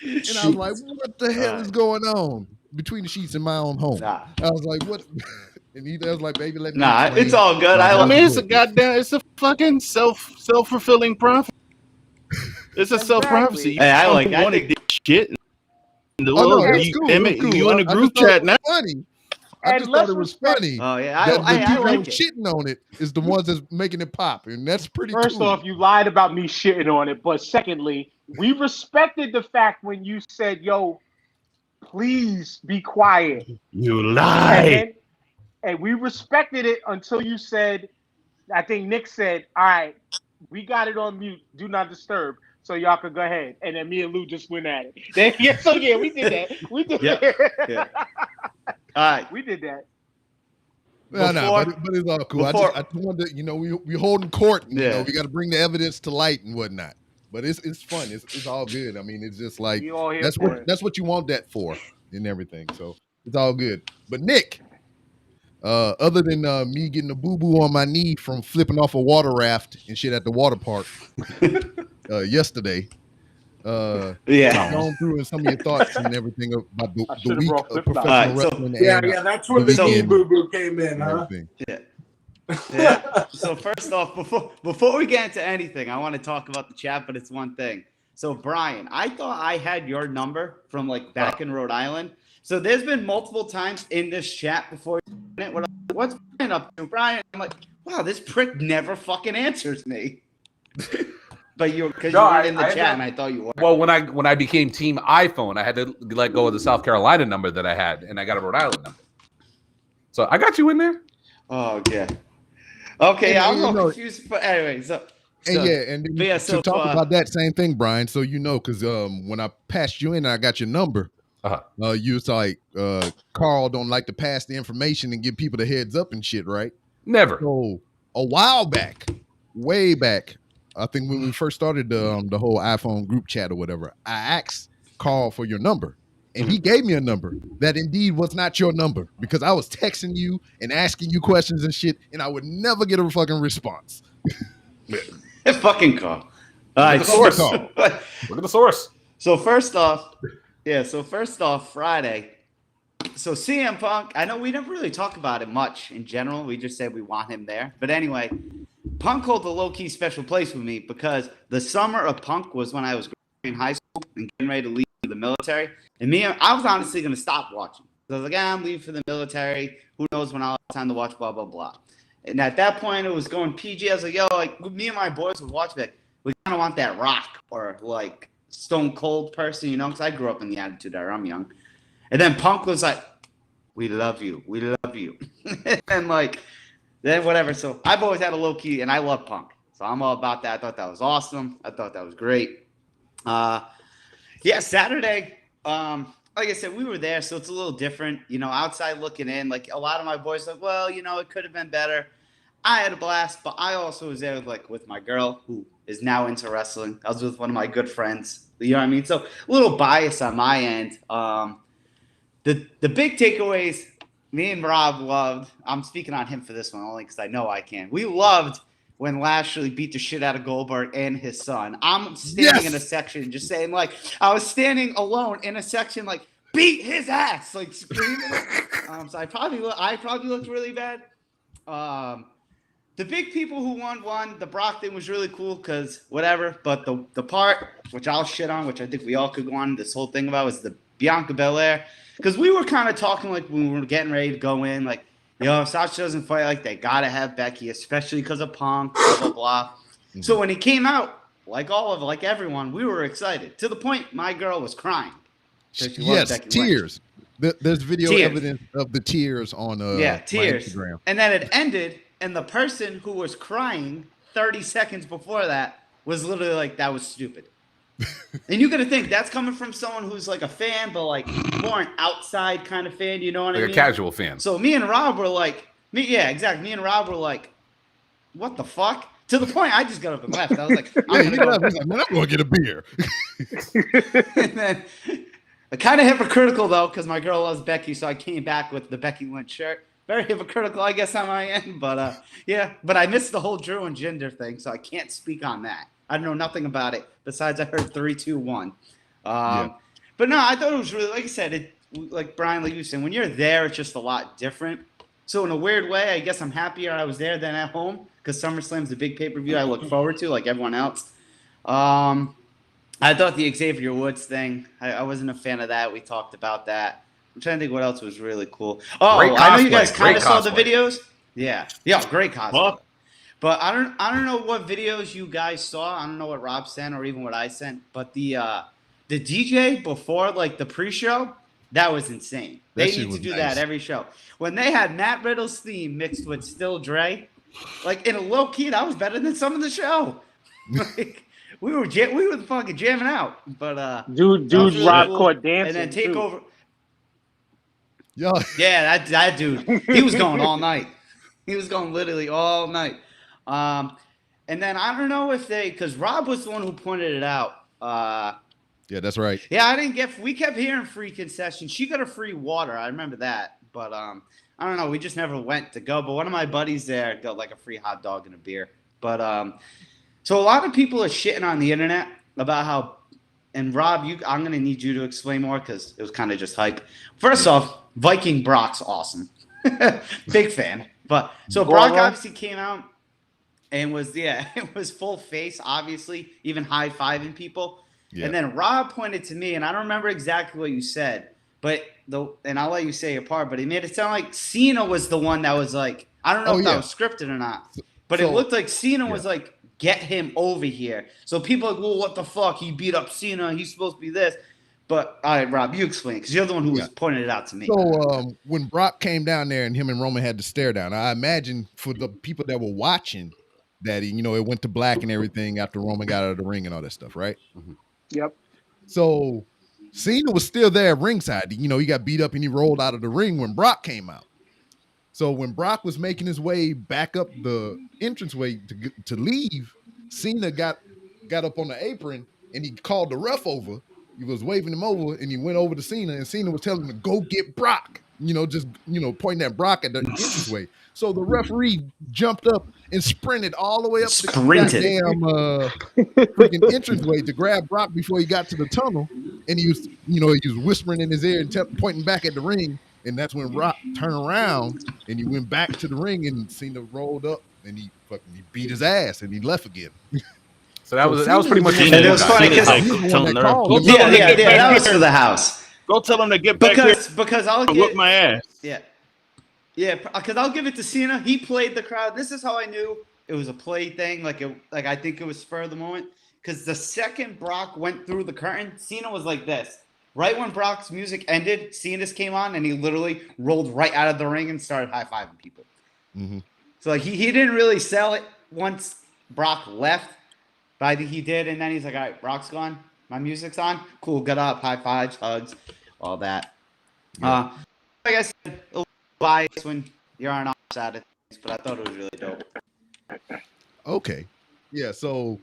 And I was like, what the hell is going on between the sheets in my own home? I was like, what? And he was like, baby, let me explain. It's all good. I mean, it's a fucking self-fulfilling prophecy. It's a self-prophecy. Hey, I like this shit. Cool. You in a group chat now. Funny. I just thought it was funny. Oh yeah, the I people like it. shitting on it is the ones that's making it pop, and that's pretty First cool. off, you lied about me shitting on it, but secondly, we respected the fact when you said, "Yo, please be quiet." You lied. And we respected it until you said, I think Nick said, "All right, we got it on mute. Do not disturb." So y'all could go ahead. And then me and Lou just went at it. We did that. We did that. Yeah. All right. We did that. But it's all cool. I just wanted to, we holding court. And, we got to bring the evidence to light and whatnot. But it's fun. It's all good. I mean, it's just like that's what you want that for and everything. So it's all good. But Nick, other than me getting a boo-boo on my knee from flipping off a water raft and shit at the water park yesterday, going through and some of your thoughts and everything about the week of professional wrestling. That's where the knee boo-boo came in, huh? Yeah. So first off, before we get into anything, I want to talk about the chat, but it's one thing. So Brian, I thought I had your number from like back in Rhode Island. So there's been multiple times in this chat before. What's Brian up to, Brian? I'm like, wow, this prick never fucking answers me. But you were in the chat, and I thought you were. Well, when I became Team iPhone, I had to let go of the South Carolina number that I had, and I got a Rhode Island number. So I got you in there. Oh yeah. Okay, I'm a little confused, but anyway, to talk about that same thing, Brian. So because when I passed you in, and I got your number. You was like, Carl don't like to pass the information and give people the heads up and shit, right? Never. So a while back, way back, I think when we first started the whole iPhone group chat or whatever, I asked Carl for your number, and he gave me a number that indeed was not your number because I was texting you and asking you questions and shit, and I would never get a fucking response. Fucking Carl. All right, source. Look at the source. So first off, Friday. So CM Punk, I know we never really talk about it much in general. We just said we want him there. But anyway, Punk holds a low-key special place with me because the summer of Punk was when I was in high school and getting ready to leave for the military. And I was honestly going to stop watching. I was like, I'm leaving for the military. Who knows when I'll have time to watch blah, blah, blah. And at that point, it was going PG. I was like, yo, like me and my boys would watch that. We kind of want that Rock or like Stone Cold person, because I grew up in the Attitude Era. I'm young. And then Punk was like, we love you. We love you. And like, then whatever. So I've always had a low key, and I love Punk. So I'm all about that. I thought that was awesome. I thought that was great. Saturday, like I said, we were there, so it's a little different. You know, outside looking in, like a lot of my boys, like, well, you know, it could have been better. I had a blast, but I also was there with my girl who is now into wrestling. I was with one of my good friends. You know what I mean? So a little bias on my end. The big takeaways, me and Rob loved. I'm speaking on him for this one only because I know I can. We loved when Lashley beat the shit out of Goldberg and his son. I'm standing in a section just saying, like, I was standing alone in a section, like, beat his ass, like screaming. So I probably looked really bad. The big people who won. The Brock thing was really cool because whatever. But the part which I'll shit on, which I think we all could go on this whole thing about, was the Bianca Belair. Because we were kind of talking like when we were getting ready to go in, like, yo, if Sasha doesn't fight, like, they gotta have Becky, especially because of Punk, blah blah blah. Mm-hmm. So when he came out, like everyone, we were excited to the point my girl was crying. Yes, tears. There's video evidence of the tears on tears. Instagram. And then it ended, and the person who was crying 30 seconds before that was literally like, that was stupid. And you got to think that's coming from someone who's like a fan, but like more an outside kind of fan. You know what I mean? Like a casual fan. So me and Rob were like, Me and Rob were like, what the fuck? To the point I just got up and left. I was like, I'm going to get a beer. And then kind of hypocritical though, because my girl loves Becky, so I came back with the Becky Lynch shirt. Very hypocritical, I guess, on my end. But yeah, but I missed the whole Drew and Jinder thing, so I can't speak on that. I know nothing about it besides I heard 3, 2, 1. But no, I thought it was really, like I said, like Brian, like you said, when you're there, it's just a lot different. So in a weird way, I guess I'm happier I was there than at home because SummerSlam's a big pay-per-view I look forward to, like everyone else. I thought the Xavier Woods thing, I wasn't a fan of that. We talked about that. I'm trying to think what else was really cool. Oh, I know you guys kind of saw the videos. Yeah, great cosplay. Well, but I don't know what videos you guys saw. I don't know what Rob sent or even what I sent. But the DJ before like the pre-show, that was insane. They need to do that every show. When they had Matt Riddle's theme mixed with Still Dre, like in a low key, that was better than some of the show. Like, we were fucking jamming out. But dude, really Rob cool. caught dancing. And then take over. Yeah, that dude, he was going all night. He was going literally all night. And then I don't know if because Rob was the one who pointed it out. Yeah, that's right. Yeah, we kept hearing free concessions. She got a free water. I remember that. But I don't know. We just never went to go. But one of my buddies there got like a free hot dog and a beer. But so a lot of people are shitting on the internet about how, and Rob, I'm going to need you to explain more because it was kind of just hype. First off, Viking Brock's awesome. Big fan. But so Brock obviously came out and it was full face, obviously, even high-fiving people. Yeah. And then Rob pointed to me, and I don't remember exactly what you said, and I'll let you say your part, but he made it sound like Cena was the one that was like, I don't know if that was scripted or not, but it looked like Cena was like, get him over here. So people are like, well, what the fuck? He beat up Cena. He's supposed to be this. But all right, Rob, you explain because you're the one who was pointing it out to me. So when Brock came down there and him and Roman had to stare down, I imagine for the people that were watching that, it went to black and everything after Roman got out of the ring and all that stuff, right? Mm-hmm. Yep. So Cena was still there at ringside. He got beat up and he rolled out of the ring when Brock came out. So when Brock was making his way back up the entranceway to leave, Cena got up on the apron and he called the ref over. He was waving him over, and he went over to Cena, and Cena was telling him to go get Brock. Pointing at Brock at the entranceway. So the referee jumped up and sprinted all the way up the goddamn freaking entranceway to grab Brock before he got to the tunnel. And he was, he was whispering in his ear and pointing back at the ring. And that's when Brock turned around and he went back to the ring, and Cena rolled up and he beat his ass and he left again. So that was pretty much. And it was funny because that was for the house. Go tell him to get back here because I'll whoop my ass. Yeah, because I'll give it to Cena. He played the crowd. This is how I knew it was a play thing. Like I think it was spur of the moment. Because the second Brock went through the curtain, Cena was like this. Right when Brock's music ended, Cena's came on and he literally rolled right out of the ring and started high-fiving people. Mm-hmm. So like he didn't really sell it once Brock left. But I think he did, and then he's like, all right, Brock's gone. My music's on. Cool, got up, high fives, hugs. all that. Like I said, a little biased when you're on our side of things, but I thought it was really dope. Okay. Yeah, so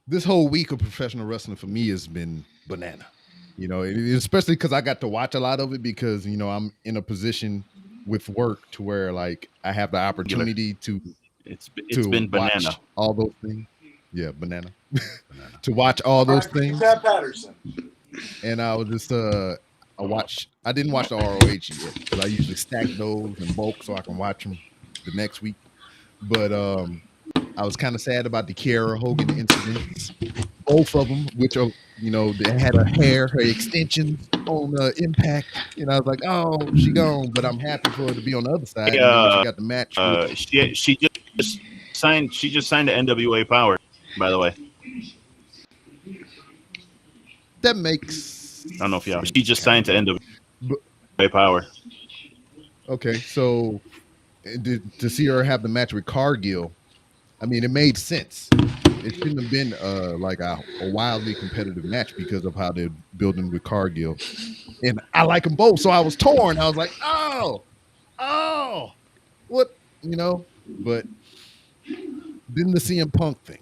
this whole week of professional wrestling for me has been banana. You know, especially because I got to watch a lot of it because, you know, I'm in a position with work to where like I have the opportunity to it's been watch banana. all those things. Yeah, banana. To watch all those things. Pat Patterson. And I was just I didn't watch the ROH yet because I usually stack those in bulk so I can watch them the next week. But I was kind of sad about the Kiera Hogan incidents, both of them, which are, you know, they had her extensions on Impact, and I was like, oh, she gone, but I'm happy for her to be on the other side. And then she got the match. She just signed the NWA Power, by the way. That makes. I don't know if y'all. She just signed to NWA Power. Okay, so to see her have the match with Cargill, I mean, it made sense. It shouldn't have been like a wildly competitive match because of how they're building with Cargill. And I like them both, so I was torn. I was like, oh, what, you know? But then the CM Punk thing.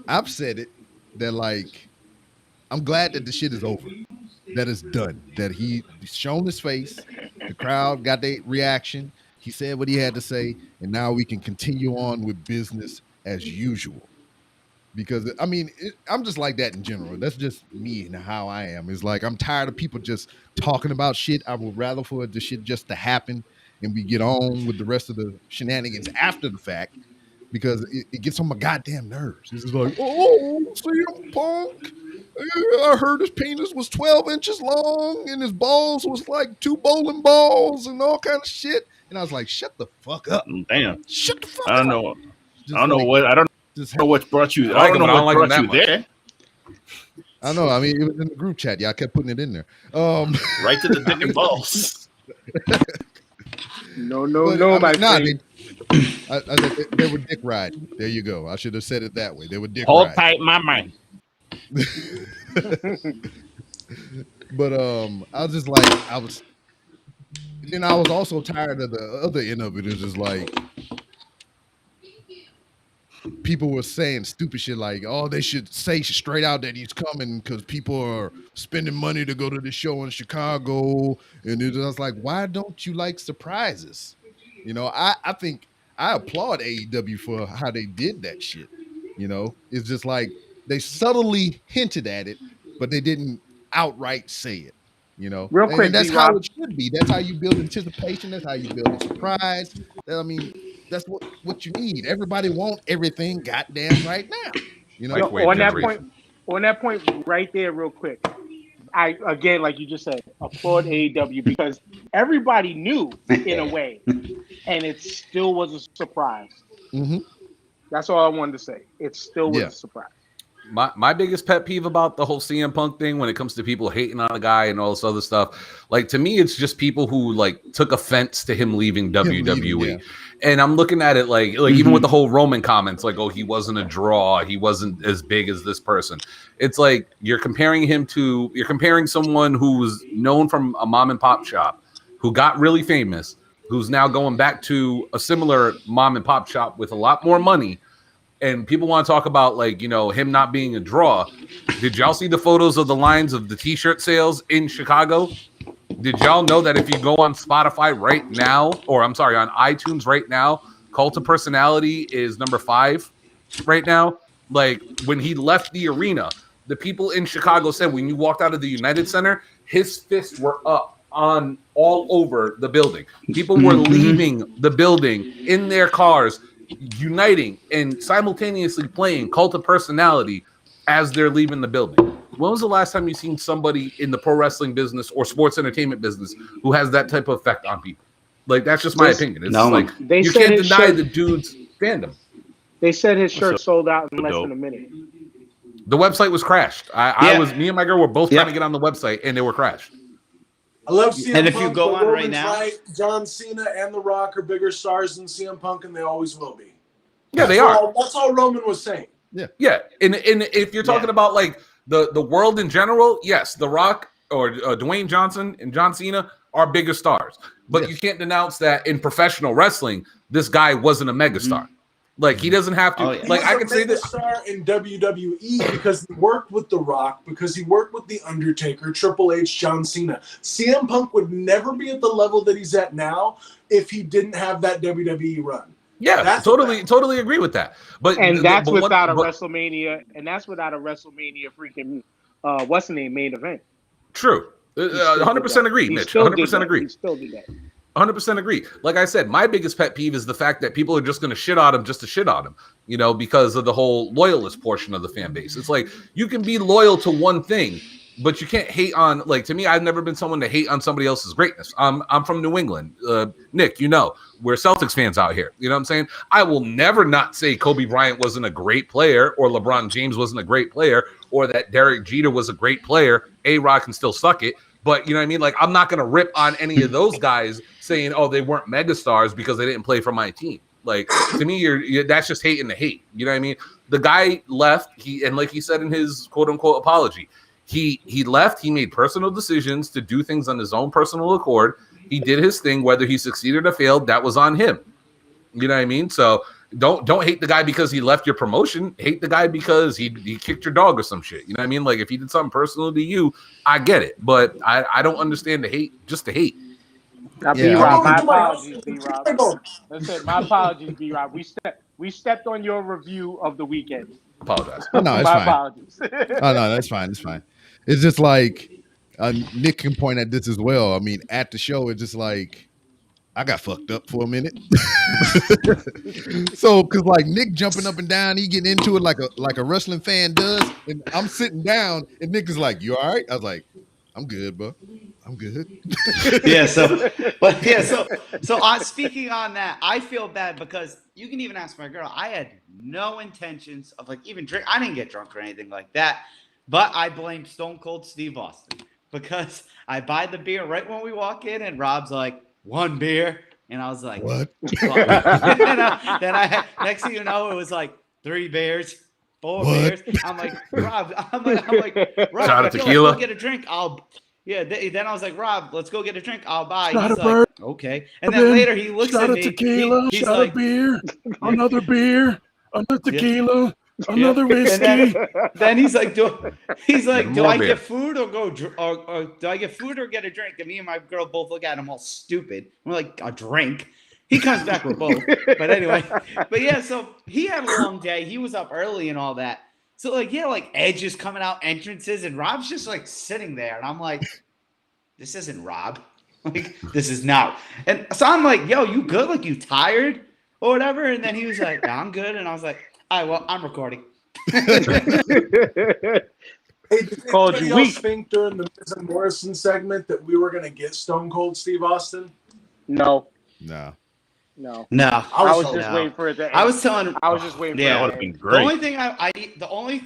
I've said it that like I'm glad that the shit is over, that it's done, that he's shown his face, the crowd got their reaction. He said what he had to say, and now we can continue on with business as usual. Because, I mean, I'm just like that in general. That's just me and how I am. It's like I'm tired of people just talking about shit. I would rather for the shit just to happen and we get on with the rest of the shenanigans after the fact because it gets on my goddamn nerves. It's just like, oh, CM Punk. I heard his penis was 12 inches long and his balls was like 2 bowling balls and all kind of shit. And I was like, shut the fuck up. Damn. Shut the fuck up. I don't know what brought you. I don't know what brought you there. I know. I mean, it was in the group chat. Y'all kept putting it in there. Right to the dick and balls. No, my friend. They were dick riding. There you go. I should have said it that way. They were dick Hold riding. tight, my mind. But I was just like, I was also tired of the other end of it. It's just like people were saying stupid shit like, oh, they should say straight out that he's coming because people are spending money to go to the show in Chicago. And it was like, why don't you like surprises? You know, I think I applaud AEW for how they did that shit. You know, it's just like they subtly hinted at it, but they didn't outright say it. You know, real quick, and that's how it should be. That's how you build anticipation. That's how you build a surprise. I mean, that's what you need. Everybody wants everything goddamn right now. You know, on that point right there, real quick. I again, like you just said, applaud AEW because everybody knew in a way, and it still was a surprise. Mm-hmm. That's all I wanted to say. It still was a surprise. My biggest pet peeve about the whole CM Punk thing when it comes to people hating on the guy and all this other stuff, like to me, it's just people who like took offense to him leaving WWE. And I'm looking at it like even with the whole Roman comments, like, oh, he wasn't a draw. He wasn't as big as this person. It's like you're comparing someone who's known from a mom and pop shop who got really famous, who's now going back to a similar mom and pop shop with a lot more money. And people want to talk about, like, you know, him not being a draw. Did y'all see the photos of the lines of the T-shirt sales in Chicago? Did y'all know that if you go on Spotify right now, or I'm sorry, on iTunes right now, Cult of Personality is number 5 right now? Like, when he left the arena, the people in Chicago said when you walked out of the United Center, his fists were up on all over the building. People were leaving the building in their cars, uniting and simultaneously playing Cult of Personality as they're leaving the building. When was the last time you seen somebody in the pro wrestling business or sports entertainment business who has that type of effect on people? Like, that's just my opinion. It's like you can't deny the dude's fandom. They said his shirt sold out in less than a minute. The website was crashed. Me and my girl were both trying to get on the website and they were crashed. I love CM Punk. And if you go on right now, John Cena and The Rock are bigger stars than CM Punk, and they always will be. Yeah, they are. That's all Roman was saying. Yeah. And if you're talking about like The world in general, yes, The Rock or Dwayne Johnson and John Cena are bigger stars, but you can't denounce that in professional wrestling, this guy wasn't a megastar. Like he doesn't have to. Like I could say this star in WWE because he worked with The Rock, because he worked with The Undertaker, Triple H, John Cena. CM Punk would never be at the level that he's at now if he didn't have that WWE run. Yeah, that's totally agree with that. But that's without a WrestleMania, and that's without a WrestleMania freaking what's the name main event. True, 100% agree, Mitch. 100% agree. He still did that. 100% agree. Like I said, my biggest pet peeve is the fact that people are just going to shit on him just to shit on him, you know, because of the whole loyalist portion of the fan base. It's like you can be loyal to one thing, but you can't hate on, like, to me, I've never been someone to hate on somebody else's greatness. I'm from New England. Nick, you know, we're Celtics fans out here. You know what I'm saying? I will never not say Kobe Bryant wasn't a great player or LeBron James wasn't a great player or that Derek Jeter was a great player. A-Rod can still suck it. But you know what I mean? Like, I'm not going to rip on any of those guys saying, oh, they weren't megastars because they didn't play for my team. Like, to me, that's just hating the hate. You know what I mean? The guy left, and like he said in his quote-unquote apology, he left, he made personal decisions to do things on his own personal accord. He did his thing, whether he succeeded or failed, that was on him. You know what I mean? So don't hate the guy because he left your promotion. Hate the guy because he kicked your dog or some shit. You know what I mean? Like if he did something personal to you, I get it. But I don't understand the hate just to hate. Now, B-Rob, my apologies, B-Rob. Listen, my apologies, B-Rob. We stepped on your review of the weekend. Apologize. No, it's my fine. apologies. Oh, no, that's fine. It's fine. It's just like Nick can point at this as well. I mean, at the show, it's just like I got fucked up for a minute. So, because like Nick jumping up and down, he getting into it like a wrestling fan does, and I'm sitting down, and Nick is like, "You all right?" I was like, "I'm good, bro. I'm good." So speaking on that, I feel bad because you can even ask my girl. I had no intentions of like even drink. I didn't get drunk or anything like that, but I blame Stone Cold Steve Austin because I buy the beer right when we walk in, and Rob's like, "1 beer," and I was like, "What?" then I next thing you know, it was like 3 beers. 4 beers. I'm like, Rob. I'm like, Rob. Shot of tequila. Let's go get a drink. Then I was like, Rob, let's go get a drink. I'll buy. He's like, okay. And then later he looks at me. Tequila, he's shot like, of beer, another beer, another tequila, another whiskey. Then he's like, do I beer. get food or do I get food or get a drink? And me and my girl both look at him all stupid. We're like, a drink. He comes back with both. But anyway, so he had a long day. He was up early and all that. So like Edge is coming out entrances and Rob's just like sitting there. And I'm like, this isn't Rob. Like, this is not. And so I'm like, yo, you good? Like, you tired or whatever? And then he was like, I'm good. And I was like, all right, well, I'm recording. Called you weak. Think during the Miz and Morrison segment that we were going to get Stone Cold Steve Austin? No. No. I was just waiting for it to end. I was just waiting that for it. That would have been great. The only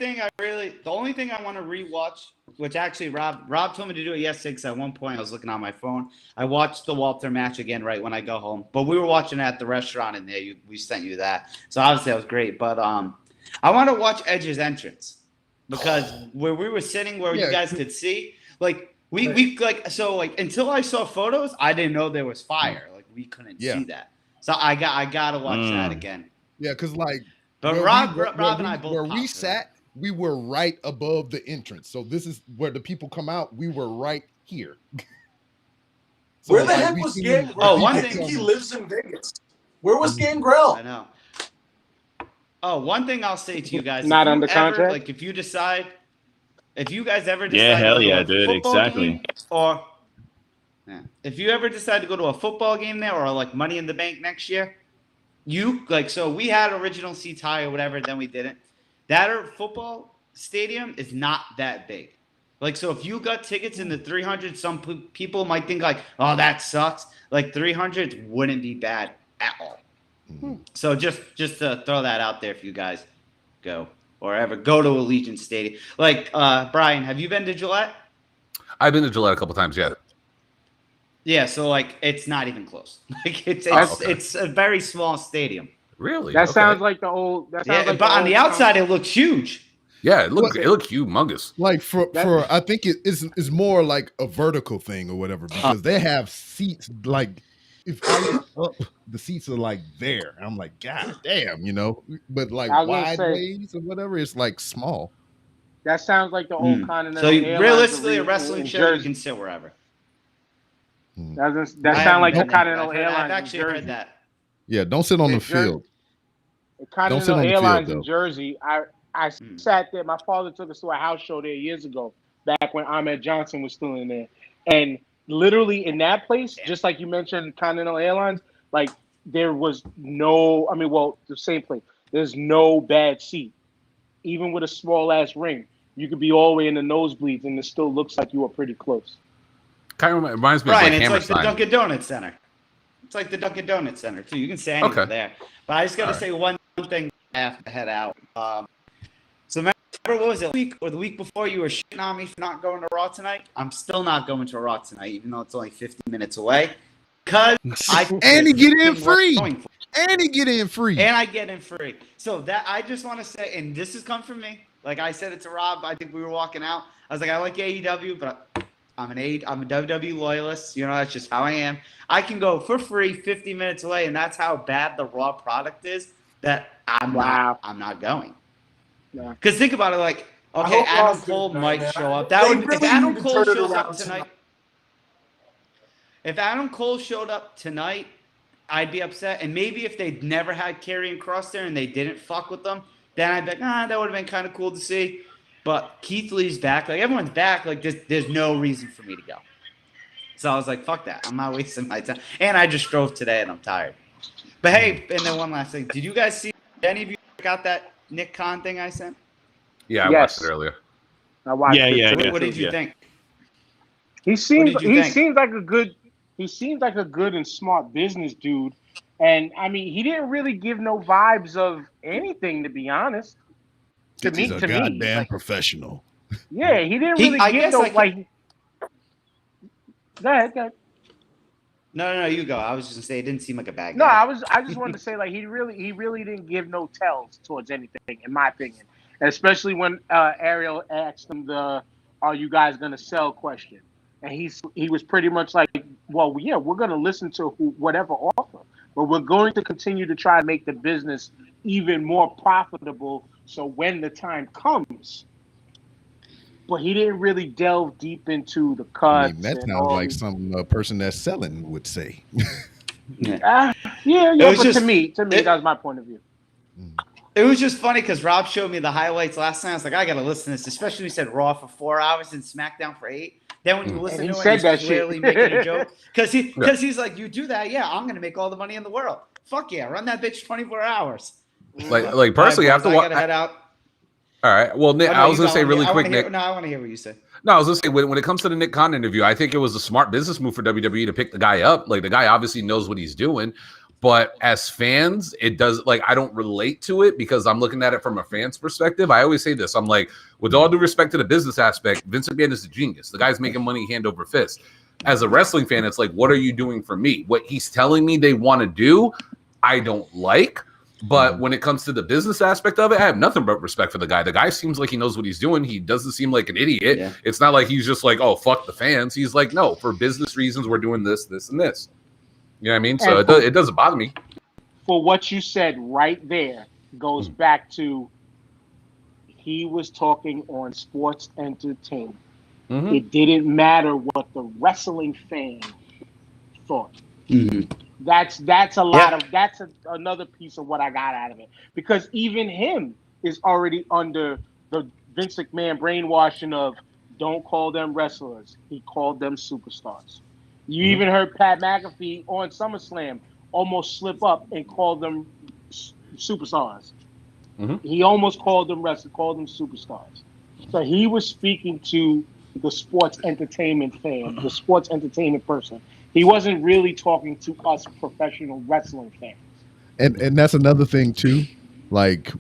thing I want to rewatch, which actually Rob told me to do it yesterday because at one point I was looking on my phone. I watched the Walter match again right when I go home. But we were watching it at the restaurant in there. We sent you that. So obviously that was great. But I want to watch Edge's entrance because where we were sitting where you guys could see, like we until I saw photos, I didn't know there was fire. Like we couldn't see that. So I gotta watch that again. Yeah, because like, but Rob and I both where we sat, we were right above the entrance. So this is where the people come out. We were right here. So where the heck was Gangrel? Oh, one I thing think he lives in Vegas. Where was Gangrel? I know. Oh, one thing I'll say to you guys: not under contract. Like, if you guys ever decide, Yeah, hell yeah, to dude, exactly. If you ever decide to go to a football game there or like Money in the Bank next year, so we had original seats high or whatever, then we didn't. That football stadium is not that big. Like, so if you got tickets in the 300, some people might think like, oh, that sucks. Like 300 wouldn't be bad at all. So just to throw that out there if you guys go or ever go to Allegiant Stadium. Like, Brian, have you been to Gillette? I've been to Gillette a couple times, yeah. Yeah, so like it's not even close. Like it's a very small stadium. Really? That sounds like the old. That sounds like but on the outside, it looks huge. Yeah, it looked humongous. Like for I think it is more like a vertical thing or whatever, because they have seats like if I look up, the seats are like there. I'm like, God damn, but like I was gonna say ways or whatever, it's like small. that sounds like the old So Continental Airlines realistically, a arena wrestling in show you Jersey. can sit wherever. That I sounds like the haven't been there, Continental but Airlines. I've actually in Jersey. heard that. Yeah, don't sit on the In field. Continental Don't sit on the Airlines field, in though. Jersey. I sat there. My father took us to a house show there years ago, back when Ahmed Johnson was still in there. And literally in that place, just like you mentioned, Continental Airlines, like there was no. I mean, well, the same place. There's no bad seat, even with a small ass ring. You could be all the way in the nosebleeds, and it still looks like you were pretty close. Kind of reminds me Right, of it's like the Hammerstein. Dunkin' Donuts Center. It's like the Dunkin' Donuts Center too. You can say anywhere there. But I just got to say one thing. I have to head out. So remember, what was it, the week before you were shitting on me for not going to Raw tonight? I'm still not going to Raw tonight, even though it's only 50 minutes away. Because And he get in free. And he get in free. And I get in free. So that I just want to say, and this has come from me. Like I said it to Rob, I think we were walking out. I was like, I like AEW, but I'm a WWE loyalist. You know, that's just how I am. I can go for free 50 minutes away, and that's how bad the Raw product is that I'm not going. Because think about it, like, okay, Adam Cole might show up. If Adam Cole shows up tonight. If Adam Cole showed up tonight, I'd be upset. And maybe if they'd never had Karrion Kross there and they didn't fuck with them, then I'd be like, that would have been kind of cool to see. But Keith Lee's back. Like, everyone's back. Like, there's no reason for me to go. So I was like, fuck that. I'm not wasting my time. And I just drove today and I'm tired. But hey, and then one last thing. Did you guys see, any of you got that Nick Khan thing I sent? Yeah, I watched it earlier. I watched it. Yeah. What did you think? He seems like a good and smart business dude. And I mean, he didn't really give no vibes of anything, to be honest. He's a goddamn professional. Yeah, he didn't really give no like. Go ahead. No, you go. I was just gonna say it didn't seem like a bad guy. No, I just wanted to say like he really didn't give no tells towards anything, in my opinion. And especially when Ariel asked him the "Are you guys gonna sell?" question, and he was pretty much like, "Well, yeah, we're gonna listen to whatever offer, but we're going to continue to try to make the business even more profitable. So when the time comes." But he didn't really delve deep into the cuts. I mean, that sounds like some person that's selling would say. Yeah. But to me, that was my point of view. It was just funny because Rob showed me the highlights last night. I was like, I got to listen to this, especially when he said Raw for 4 hours and SmackDown for 8. Then when you listen to it, he's clearly making a joke. Because he's like, you do that, yeah, I'm going to make all the money in the world. Fuck yeah, run that bitch 24 hours. Like personally, after what? I got to head out. All right. Well, Nick, I was going to say really quick, Nick. I want to hear what you say. No, I was going to say, when it comes to the Nick Khan interview, I think it was a smart business move for WWE to pick the guy up. Like, the guy obviously knows what he's doing. But as fans, it does, like, I don't relate to it because I'm looking at it from a fan's perspective. I always say this. I'm like, with all due respect to the business aspect, Vince McMahon is a genius. The guy's making money hand over fist. As a wrestling fan, it's like, what are you doing for me? What he's telling me they want to do, I don't like. But when it comes to the business aspect of it, I have nothing but respect for the guy. The guy seems like he knows what he's doing. He doesn't seem like an idiot. Yeah. It's not like he's just like, oh, fuck the fans. He's like, no, for business reasons, we're doing this, this, and this. You know what I mean? So it doesn't bother me. For what you said right there goes back to he was talking on sports entertainment. Mm-hmm. It didn't matter what the wrestling fan thought. Mm-hmm. That's another piece of what I got out of it, because even him is already under the Vince McMahon brainwashing of don't call them wrestlers, he called them superstars. You even heard Pat McAfee on SummerSlam almost slip up and call them superstars. Mm-hmm. He almost called them wrestlers, called them superstars. So he was speaking to the sports entertainment fan, the sports entertainment person. He wasn't really talking to us professional wrestling fans. And that's another thing too. Like,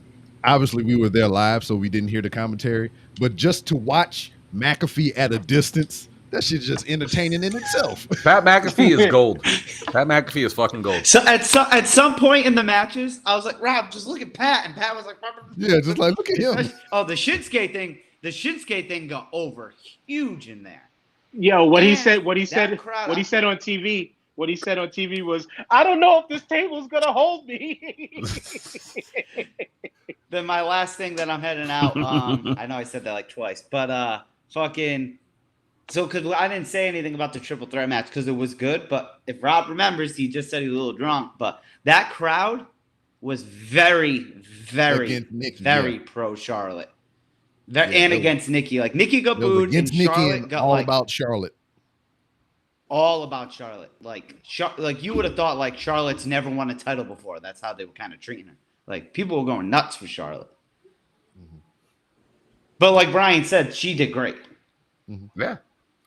obviously we were there live, so we didn't hear the commentary. But just to watch McAfee at a distance, That shit's just entertaining in itself. Pat McAfee is gold. Pat McAfee is fucking gold. So at some point in the matches, I was like, Rob, just look at Pat, and Pat was like, yeah, just like look at him. Oh, the Shinsuke thing got over huge in there. Yo, what he said on TV was, I don't know if this table's gonna hold me. Then my last thing that I'm heading out. I know I said that like twice, but fucking. So, because I didn't say anything about the triple threat match because it was good, but if Rob remembers, he just said he was a little drunk. But that crowd was very, very, very pro Charlotte, against Nikki. Like Nikki got booed, against and Nikki, Charlotte and got all about Charlotte. All about Charlotte. Like you would have thought like Charlotte's never won a title before. That's how they were kind of treating her. Like people were going nuts for Charlotte. Mm-hmm. But like Brian said, she did great. Mm-hmm. Yeah.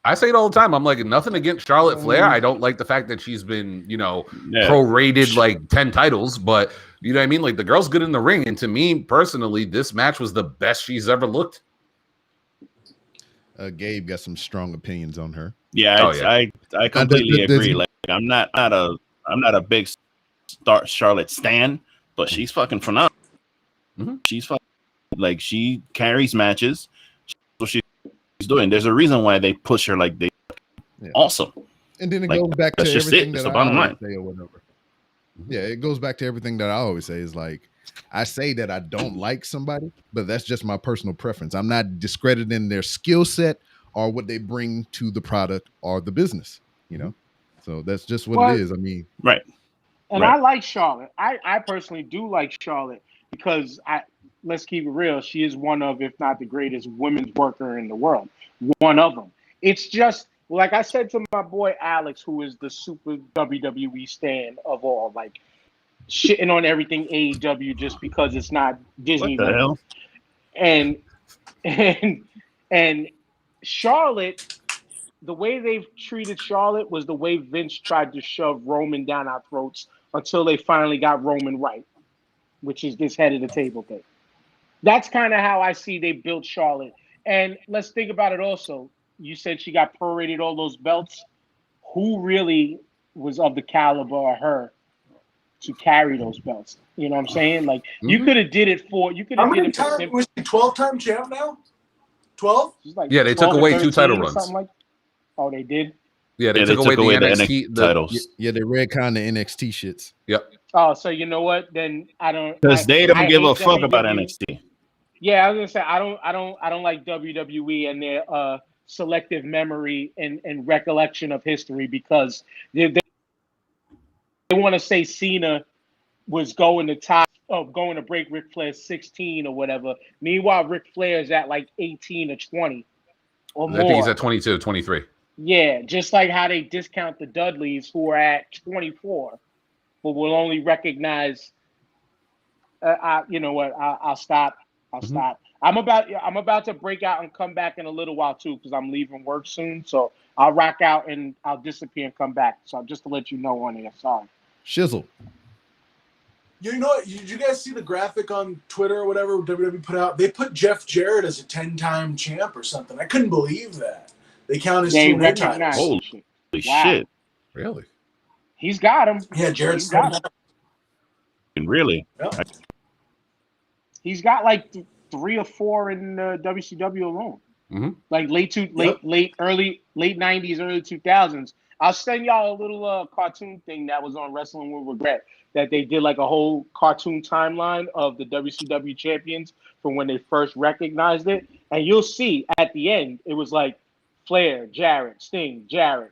I say it all the time. I'm like, nothing against Charlotte Flair. I don't like the fact that she's been, prorated like 10 titles, but you know what I mean? Like the girl's good in the ring. And to me personally, this match was the best she's ever looked. Gabe got some strong opinions on her. Yeah, I completely agree. Like I'm not a big Charlotte stan, but she's fucking phenomenal. Mm-hmm. She's fucking like she carries matches. So she's doing. There's a reason why they push her like they awesome. And then it goes back to everything that I always say or whatever. Yeah, it goes back to everything that I always say is like I say that I don't like somebody, but that's just my personal preference. I'm not discrediting their skill set or what they bring to the product or the business, So that's just what it is. I mean, right. And I like Charlotte. I personally do like Charlotte because let's keep it real. She is one of, if not the greatest women's worker in the world. One of them. It's just, like I said to my boy Alex, who is the super WWE stan of all, like shitting on everything AEW just because it's not Disney. What the hell? And Charlotte, the way they've treated Charlotte was the way Vince tried to shove Roman down our throats until they finally got Roman right, which is this head of the table thing. That's kind of how I see they built Charlotte. And let's think about it also. You said she got prorated all those belts. Who really was of the caliber of her to carry those belts? You know what I'm saying? Like, you could have did it for... How many times? Was she 12-time champ now? 12? Like yeah, they took away 2 title runs. Oh, they did? Yeah, they took away the NXT titles. Yeah, they read kind of NXT shits. Yep. Oh, so you know what? Then I don't... Because they don't give a fuck about NXT. Yeah, I was gonna say I don't like WWE and their selective memory and recollection of history because they want to say Cena was going to break Ric Flair's 16 or whatever. Meanwhile, Ric Flair's at like 18 or 20 or more. I think he's at 22, 23. Yeah, just like how they discount the Dudleys who are at 24, but will only recognize. You know what? I'll stop. I'll stop. I'm about to break out and come back in a little while too because I'm leaving work soon. So I'll rock out and I'll disappear and come back. So just to let you know on there. Sorry. Shizzle. You know, did you guys see the graphic on Twitter or whatever WWE put out? They put Jeff Jarrett as a 10-time champ or something. I couldn't believe that. They count his 2 red titles. Holy shit. Really? He's got him. Yeah, Jarrett's got him. Really? Yep. He's got like 3 or 4 in WCW alone. Mm-hmm. Like late 90s, early 2000s. I'll send y'all a little cartoon thing that was on Wrestling with Regret that they did like a whole cartoon timeline of the WCW champions from when they first recognized it. And you'll see at the end, it was like Flair, Jarrett, Sting, Jarrett,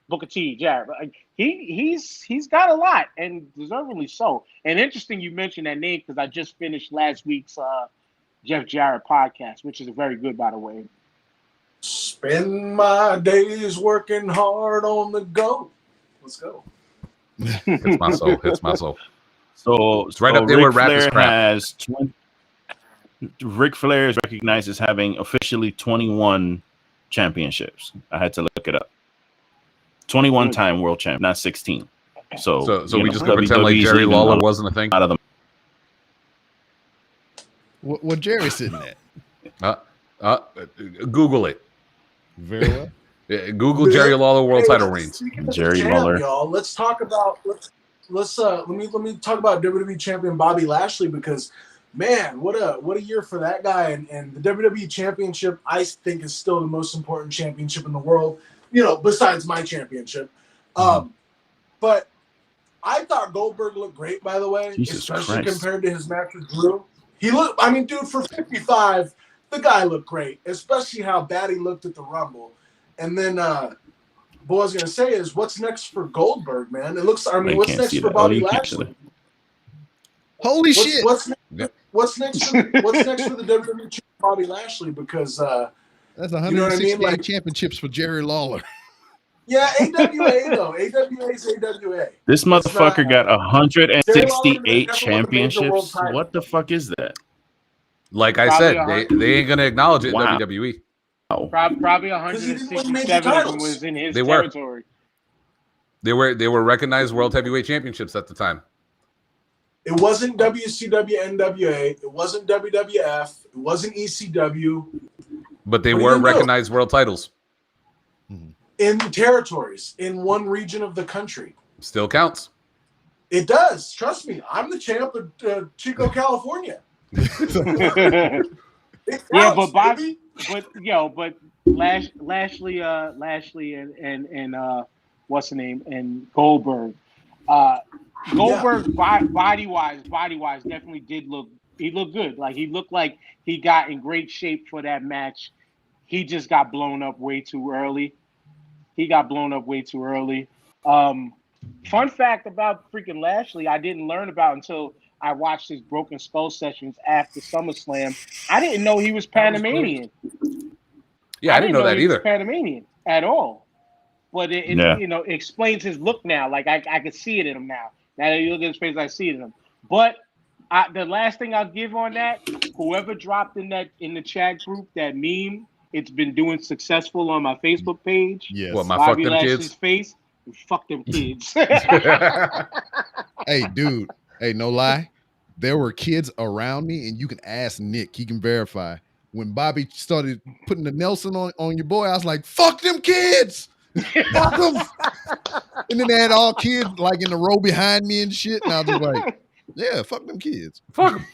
Booker T, Jarrett. Like, he's got a lot and deservedly so. And interesting you mentioned that name because I just finished last week's Jeff Jarrett podcast, which is very good, by the way. Spend my days working hard on the go. Let's go. Hits my soul. Hits my soul. So it's right up there where rap is crap. Ric Flair is recognized as having officially 21 championships. I had to look it up. 21-time world champ, not 16. So we just pretend like Jerry Lawler wasn't a thing. Out of them. What Jerry's sitting at? Google it. Very well. Google Jerry Lawler world title reigns. Jerry Lawler. Y'all. Let's talk about let me talk about WWE champion Bobby Lashley, because man, what a year for that guy, and the WWE championship I think is still the most important championship in the world, besides my championship. But I thought Goldberg looked great, by the way, especially compared to his match with Drew. He looked, dude, for 55, the guy looked great, especially how bad he looked at the Rumble. And then what I was going to say is, what's next for Goldberg, man? It looks, what's next for Bobby Lashley? Holy shit. What's next for the WWE champion Bobby Lashley? Because that's 168 championships for Jerry Lawler. Yeah, AWA though. AWA is AWA. This motherfucker got 168 championships. What the fuck is that? Like I said, they ain't gonna acknowledge it in WWE. Probably 167 of them was in his territory. They were recognized World Heavyweight Championships at the time. It wasn't WCW NWA. It wasn't WWF. It wasn't ECW. But they were recognized world titles. In territories, in one region of the country. Still counts. It does. Trust me. I'm the champ of Chico, California. Yeah, but Lashley and what's the name, and Goldberg. Goldberg body wise definitely did look. He looked good. Like, he looked like he got in great shape for that match. He just got blown up way too early. Fun fact about freaking Lashley, I didn't learn about until I watched his Broken Skull sessions after SummerSlam. I didn't know he was Panamanian. Yeah, I didn't know that either. He was Panamanian at all. But it explains his look now. Like, I can see it in him now. Now that you look at his face, I see it in him. But the last thing I'll give on that, whoever dropped in the chat group that meme, it's been doing successful on my Facebook page. Yes. What, my Bobby fuck them kids? Face, fuck them kids. Hey, dude. Hey, no lie. There were kids around me, and you can ask Nick. He can verify. When Bobby started putting the Nelson on your boy, I was like, fuck them kids. Fuck them. And then they had all kids like in the row behind me and shit. And I was just like, yeah, fuck them kids. Fuck them.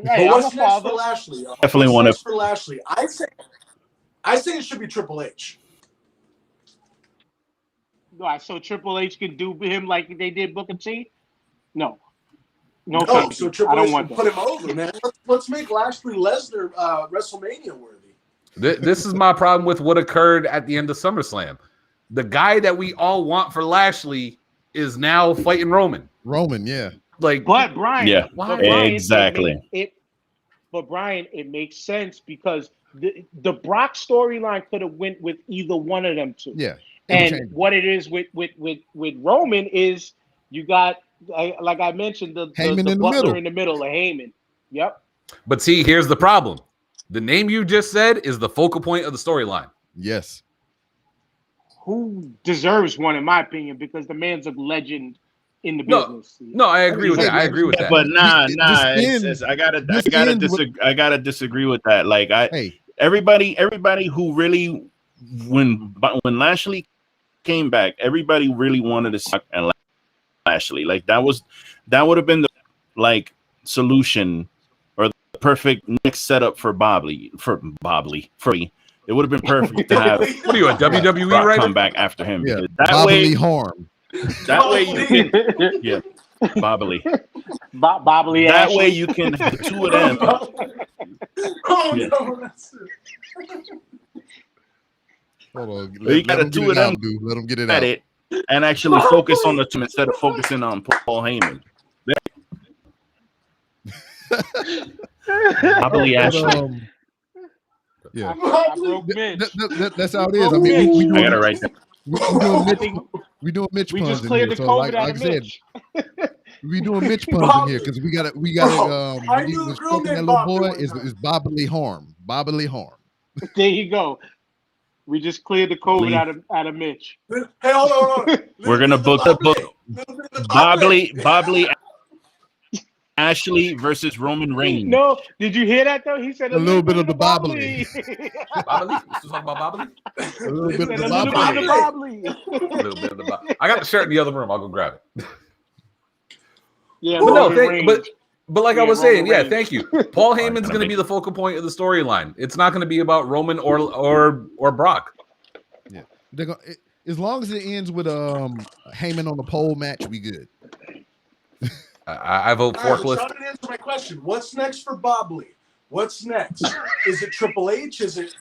Hey, what's next for Lashley? Definitely want to. For Lashley, I say it should be Triple H. Right, so Triple H can do him like they did Booker T? No. So Triple H can put him over, man. Let's make Lashley Lesnar WrestleMania worthy. This is my problem with what occurred at the end of SummerSlam. The guy that we all want for Lashley is now fighting Roman. Roman, yeah. But Brian, exactly. But Brian, it makes sense because the Brock storyline could have went with either one of them two. Yeah. And what it is with Roman is you got, like I mentioned, the butler in the middle of Heyman. Yep. But see, here's the problem. The name you just said is the focal point of the storyline. Yes. Who deserves one, in my opinion, because the man's a legend in the business. No, I agree with that. I agree with that. But I gotta disagree with that. Like, everybody who really, when Lashley came back, everybody really wanted to suck and Lashley. Like, that would have been the solution or the perfect next setup for Bobby. It would have been perfect to have. What are you, a WWE writer? Come back after him. Yeah, Bobbly Harm. That way you can, Bobbly. Bobbly. That way you can have the two of them. Hold on. You got the two of them. Let them get it out. And actually focus on the team instead of focusing on Paul Heyman. Bobbly Ashley. Yeah, that's how it is. I mean, I got it right there. We doing Mitch puns. We just cleared the COVID out of Mitch. We doing Mitch puns in here because we got that little boy is Bobbly Harm. Bobbly Harm. There you go. We just cleared the COVID out of Mitch. Hey, hold on. We're gonna book the book. Bobbly. Ashley versus Roman Reigns. No, did you hear that though? He said A little bit of the bobbly. Bobbly? This was talking about Bobbly? A little He bit said of a the little bit of the bobbly. bobbly. A little bit of the Bobbly. I got the shirt in the other room. I'll go grab it. Yeah, But no, Roman Reigns. but like Yeah, I was Roman saying, yeah, Reigns. thank you. Paul right, Heyman's gonna going to make be the focal point of the storyline. It's not going to be about Roman or Brock. Yeah, they're gonna, as long as it ends with Heyman on the pole match, we good. I vote All right, forklift. Sean didn't answer my question. What's next for Bobley? What's next? Is it Triple H? Is it?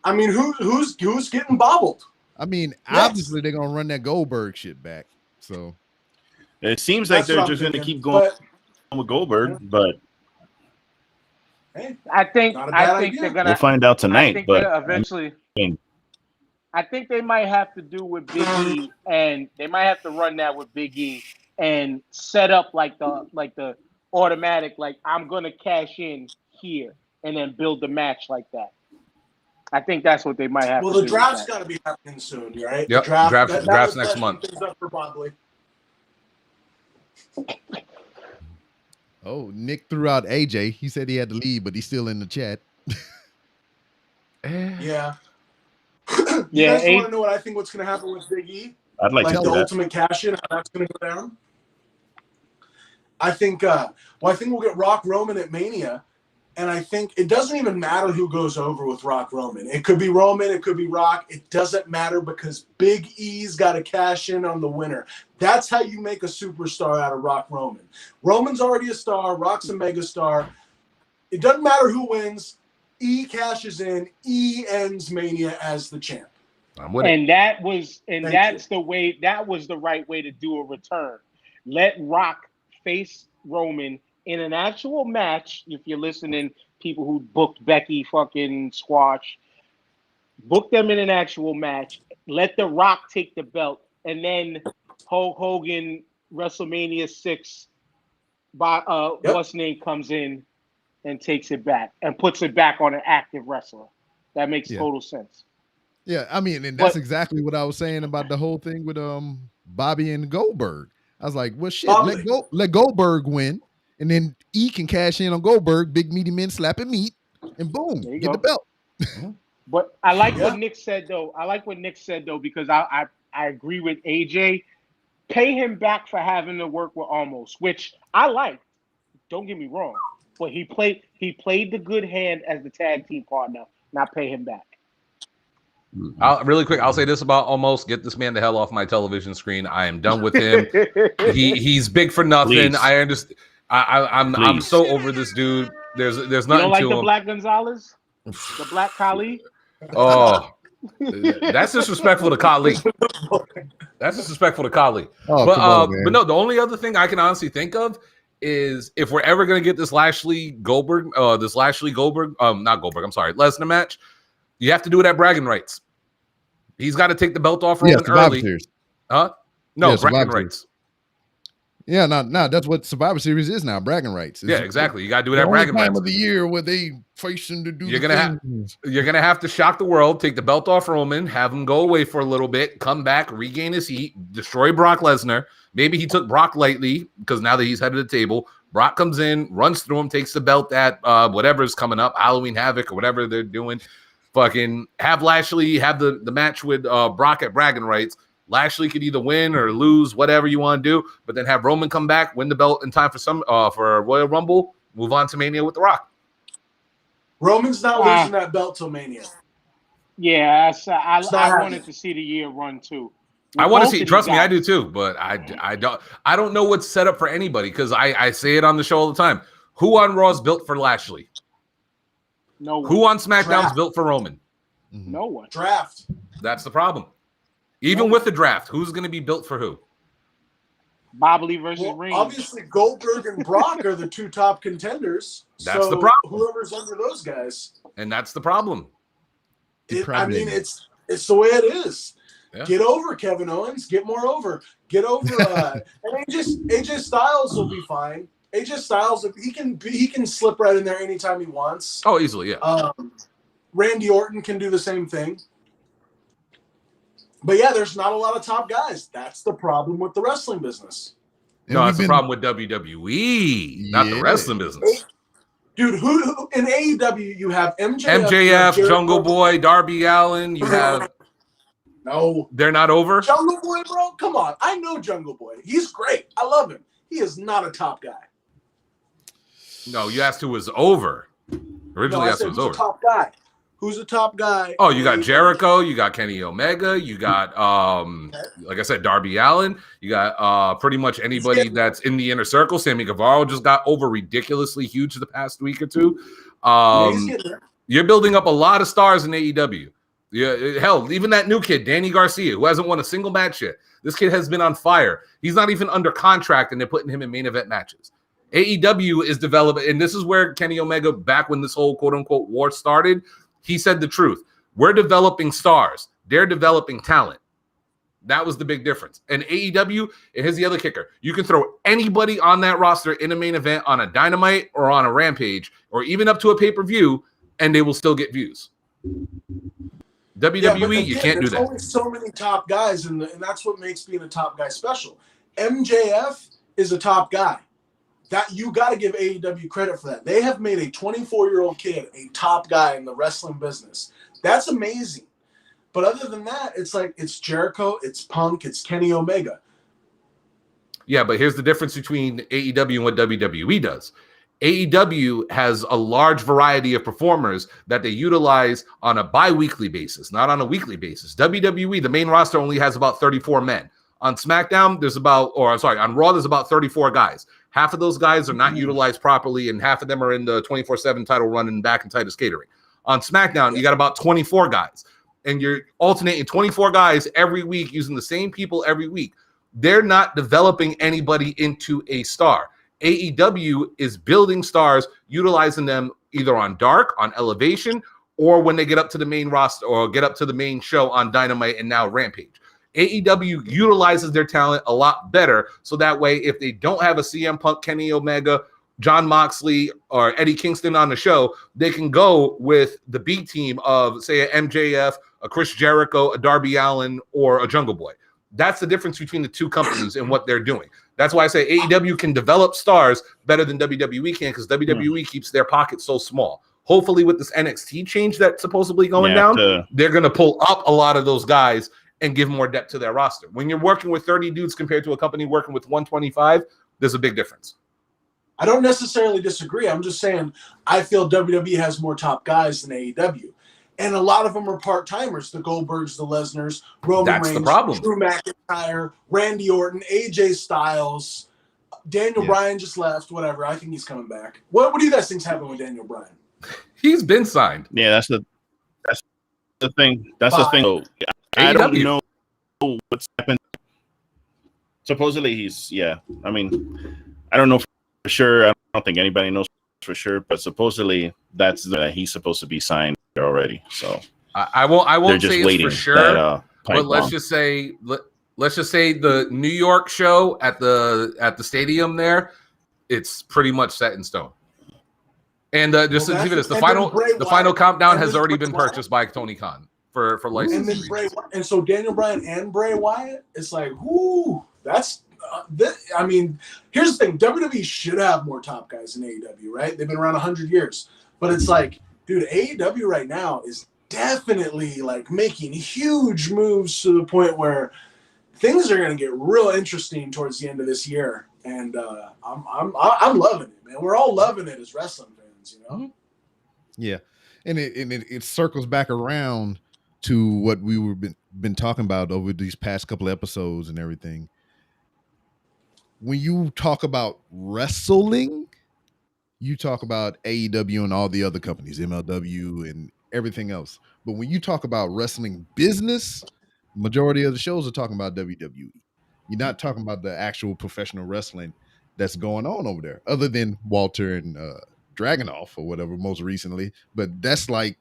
I mean, who's getting bobbled? I mean, Yes. obviously they're gonna run that Goldberg shit back. So It seems like That's they're what I'm just going to thinking, keep going but with Goldberg, but hey, I think Not a bad idea. they're gonna. we'll find out I tonight. think But that eventually. mean- I think they might have to do with Big E, and they might have to run that with Big E and set up like the automatic, like I'm gonna cash in here and then build the match like that. I think that's what they might have well, to the do. draft's with that. got to be happening soon, right? Yep, The draft's draft's would next speed month. Things up for Bobley. oh, Nick threw out AJ. He said he had to leave, but he's still in the chat. Yeah. you Yeah, guys want to know what I think? What's going to happen with Big E? I'd like Like to the do that. ultimate cash in, how that's going to go down? I think. I think we'll get Rock Roman at Mania, and I think it doesn't even matter who goes over with Rock Roman. It could be Roman, it could be Rock. It doesn't matter because Big E's got to cash in on the winner. That's how you make a superstar out of Rock Roman. Roman's already a star. Rock's a megastar. It doesn't matter who wins. E cashes in. E ends Mania as the champ. I'm with it. And that was, and Thank that's the way. That was the right way to do a return. Let Rock face Roman in an actual match. If you're listening, people who booked Becky fucking squash, book them in an actual match. Let The Rock take the belt, and then Hulk Hogan WrestleMania 6. What's name comes in and takes it back and puts it back on an active wrestler. That makes total sense. Yeah, I mean, and that's But- exactly what I was saying about the whole thing with Bobby and Goldberg. I was like, well, shit, Bobby. let Goldberg win, and then E can cash in on Goldberg, big meaty men slapping meat, and boom, There you get go. the belt. But I like Yeah. what Nick said though. I like what Nick said though because I agree with AJ. Pay him back for having to work with Almost, which I like. Don't get me wrong, but he played the good hand as the tag team partner. Not pay him back. Really quick, I'll say this about Almost. Get this man the hell off my television screen. I am done with him. He's big for nothing. Please. I understand. I'm Please. so over this dude. There's You nothing don't like to the him. Black Gonzalez, the Black Kali. Oh, that's disrespectful to Kali. That's disrespectful to Kali. Oh, but come on, man. but no, the only other thing I can honestly think of is if we're ever gonna get this Lashley Goldberg, not Goldberg. I'm sorry, Lesnar match. You have to do it at bragging rights. He's got to take the belt off Roman Survivor early. Series. Huh? No, Yeah, bragging Survivor rights. Yeah, no, that's what Survivor Series is now, bragging rights. It's Yeah, exactly. You got to do it the at only bragging time rights. of the year where they facing to do You're the gonna things. You're gonna have to shock the world, take the belt off Roman, have him go away for a little bit, come back, regain his heat, destroy Brock Lesnar. Maybe he took Brock lightly because now that he's head of the table, Brock comes in, runs through him, takes the belt at whatever's coming up, Halloween Havoc or whatever they're doing. Fucking have Lashley have the match with Brock at bragging rights. Lashley could either win or lose, whatever you want to do, but then have Roman come back, win the belt in time for Royal Rumble, move on to Mania with The Rock. Roman's not losing that belt till Mania. Yeah, I happening. wanted to see the year run too. I want to Both see. of these Trust me, I guys. do too. But I don't know what's set up for anybody because I say it on the show all the time. Who on Raw is built for Lashley? No one. Who on SmackDown is Draft. built for Roman? No one. Draft. That's the problem. Even with the draft, who's going to be built for who? Bobley versus Well, Reigns. obviously, Goldberg and Brock are the two top contenders. That's so the problem. Whoever's under those guys. And that's the problem. It's the way it is. Yeah. Get over Kevin Owens. Get more over. Get over. And AJ Styles will be fine. AJ Styles, he can slip right in there anytime he wants. Oh, easily, yeah. Randy Orton can do the same thing. But yeah, there's not a lot of top guys. That's the problem with the wrestling business. No, that's the problem with WWE, not the wrestling business. Dude, who in AEW you have MJF, Jungle Boy, Darby Allin. You have no, they're not over. Jungle Boy, bro, come on. I know Jungle Boy. He's great. I love him. He is not a top guy. No, you asked who was over. Originally, asked who was over. Top guy. Who's the top guy? Oh, you got Jericho, you got Kenny Omega, you got like I said, Darby Allin, you got pretty much anybody that's in the inner circle. Sammy Guevara just got over ridiculously huge the past week or two. You're building up a lot of stars in AEW. Yeah, hell, even that new kid, Danny Garcia, who hasn't won a single match yet. This kid has been on fire. He's not even under contract, and they're putting him in main event matches. AEW is developing, and this is where Kenny Omega, back when this whole quote-unquote war started, he said the truth. We're developing stars. They're developing talent. That was the big difference. And AEW, and here's the other kicker. You can throw anybody on that roster in a main event on a Dynamite or on a Rampage or even up to a pay-per-view, and they will still get views. WWE, you can't do that. There's only so many top guys, and that's what makes being a top guy special. MJF is a top guy. That you got to give AEW credit for that. They have made a 24-year-old kid a top guy in the wrestling business. That's amazing. But other than that, it's like it's Jericho, it's Punk, it's Kenny Omega. Yeah, but here's the difference between AEW and what WWE does. AEW has a large variety of performers that they utilize on a bi-weekly basis, not on a weekly basis. WWE, the main roster only has about 34 men. On SmackDown, on Raw, there's about 34 guys. Half of those guys are not utilized properly, and half of them are in the 24/7 title run and back in Titus Catering. On SmackDown, you got about 24 guys, and you're alternating 24 guys every week using the same people every week. They're not developing anybody into a star. AEW is building stars, utilizing them either on Dark, on Elevation, or when they get up to the main roster or get up to the main show on Dynamite and now Rampage. AEW utilizes their talent a lot better, so that way if they don't have a CM Punk, Kenny Omega, John Moxley, or Eddie Kingston on the show, they can go with the B team of, say, a MJF, a Chris Jericho, a Darby Allin, or a Jungle Boy. That's the difference between the two companies and what they're doing. That's why I say AEW can develop stars better than WWE can, because WWE keeps their pockets so small. Hopefully with this NXT change that's supposedly going down, they're going to pull up a lot of those guys and give more depth to their roster. When you're working with 30 dudes compared to a company working with 125, there's a big difference. I don't necessarily disagree. I'm just saying I feel WWE has more top guys than AEW. And a lot of them are part-timers. The Goldbergs, the Lesnars, Roman Reigns, the problem. Drew McIntyre, Randy Orton, AJ Styles, Daniel Bryan just left, whatever. I think he's coming back. What do you guys think's happening with Daniel Bryan? He's been signed. Yeah, that's the thing. That's the thing. Though. I don't know what's happened. Supposedly he's I mean, I don't know for sure. I don't think anybody knows for sure, but supposedly that's that he's supposed to be signed already. So I won't say it's for sure, but let's just say the New York show at the stadium there, it's pretty much set in stone. And just to give it the final countdown has already been purchased by Tony Khan for license. And so Daniel Bryan and Bray Wyatt, it's like, whoo, that's. I mean, here's the thing: WWE should have more top guys in AEW, right? They've been around 100 years, but it's like, dude, AEW right now is definitely like making huge moves to the point where things are going to get real interesting towards the end of this year, and I'm loving it, man. We're all loving it as wrestling fans, you know. Yeah, and it circles back around to what we were been talking about over these past couple of episodes and everything. When you talk about wrestling, you talk about AEW and all the other companies, MLW and everything else. But when you talk about wrestling business, majority of the shows are talking about WWE. You're not talking about the actual professional wrestling that's going on over there, other than Walter and Dragunov or whatever most recently. But that's like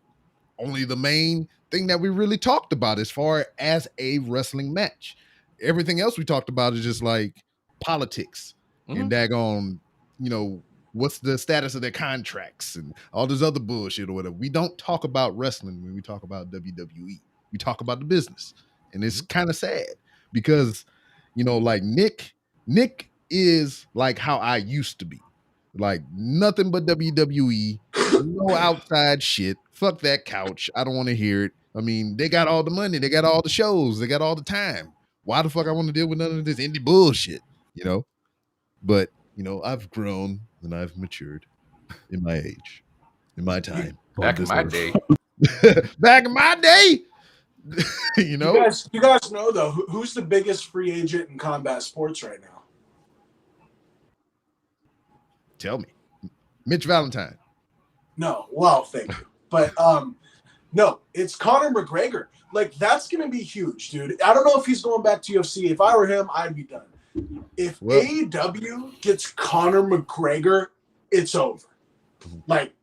only the main thing that we really talked about as far as a wrestling match. Everything else we talked about is just like politics and daggone, what's the status of their contracts and all this other bullshit or whatever. We don't talk about wrestling when we talk about WWE. We talk about the business. And it's kind of sad because, like Nick is like how I used to be. Like nothing but WWE, no outside shit. Fuck that couch. I don't want to hear it. I mean, they got all the money, they got all the shows, they got all the time. Why the fuck I want to deal with none of this indie bullshit, you know? But, I've grown and I've matured in my age, in my time. Back in my day. Back in my day, You guys know though who's the biggest free agent in combat sports right now? Tell me. Mitch Valentine. No, well, thank you, but no, it's Conor McGregor. Like that's gonna be huge, dude. I don't know if he's going back to UFC. If I were him, I'd be done. If AEW gets Conor McGregor, it's over. Like,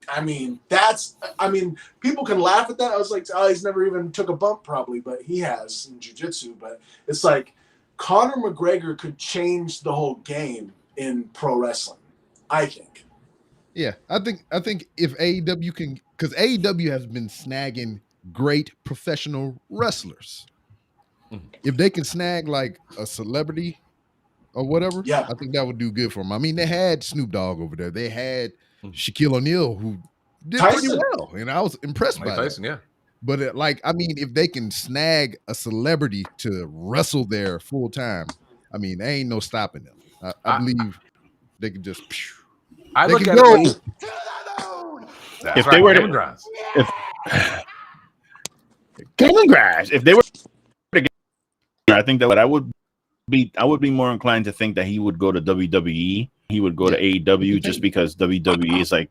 people can laugh at that. I was like, oh, he's never even took a bump probably, but he has in jiu-jitsu. But it's like Conor McGregor could change the whole game in pro wrestling, I think. Yeah, I think if AEW can, because AEW has been snagging great professional wrestlers. If they can snag like a celebrity or whatever, yeah, I think that would do good for them. I mean, they had Snoop Dogg over there. They had Shaquille O'Neal, who did pretty well, and I was impressed by Tyson, that. yeah. But if they can snag a celebrity to wrestle there full time, I mean, there ain't no stopping them. I believe they can just. I they look can at go. it. If they were to, if they were to get, I think that I would be more inclined to think that he would go to WWE. He would go to AEW just because WWE is like,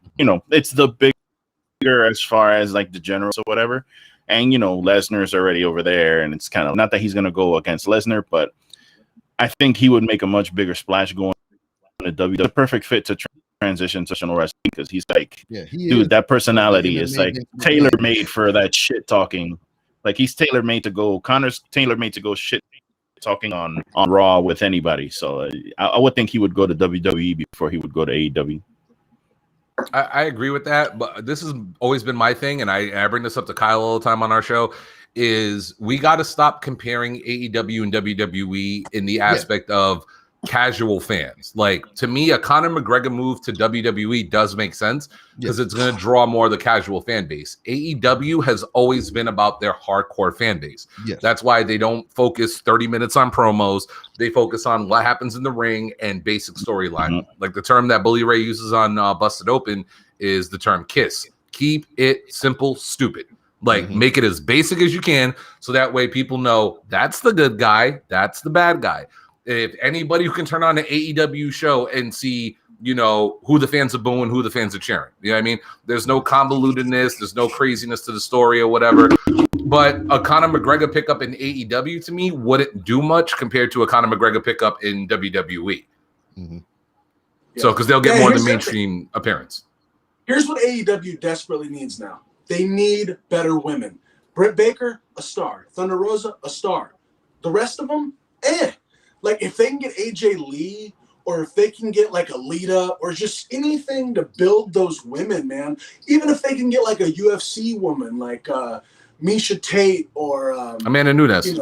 it's the bigger as far as like the generals or whatever. And, Lesnar's already over there. And it's kind of not that he's going to go against Lesnar, but I think he would make a much bigger splash going to WWE. The perfect fit to transition to professional wrestling because he's like, dude, that personality is like tailor-made for that shit talking. Like he's tailor-made to go. Connor's tailor-made to go shit talking on Raw with anybody. So I would think he would go to WWE before he would go to AEW. I agree with that, but this has always been my thing, and I bring this up to Kyle all the time on our show, is we got to stop comparing AEW and WWE in the aspect of casual fans. Like, to me, a Conor McGregor move to WWE does make sense because it's going to draw more of the casual fan base. AEW has always been about their hardcore fan base. That's why they don't focus 30 minutes on promos. They focus on what happens in the ring and basic storyline. Like the term that Bully Ray uses on Busted Open is the term KISS. Keep it simple, stupid. Like, make it as basic as you can so that way people know that's the good guy, that's the bad guy. If anybody who can turn on an AEW show and see, who the fans are booing, who the fans are cheering. You know what I mean? There's no convolutedness. There's no craziness to the story or whatever. But a Conor McGregor pickup in AEW to me wouldn't do much compared to a Conor McGregor pickup in WWE. So, because they'll get more than mainstream appearance. Here's what AEW desperately needs now. They need better women. Britt Baker, a star. Thunder Rosa, a star. The rest of them, Like, if they can get AJ Lee, or if they can get, like, Alita, or just anything to build those women, man. Even if they can get, like, a UFC woman, like Misha Tate or... Amanda Nunes.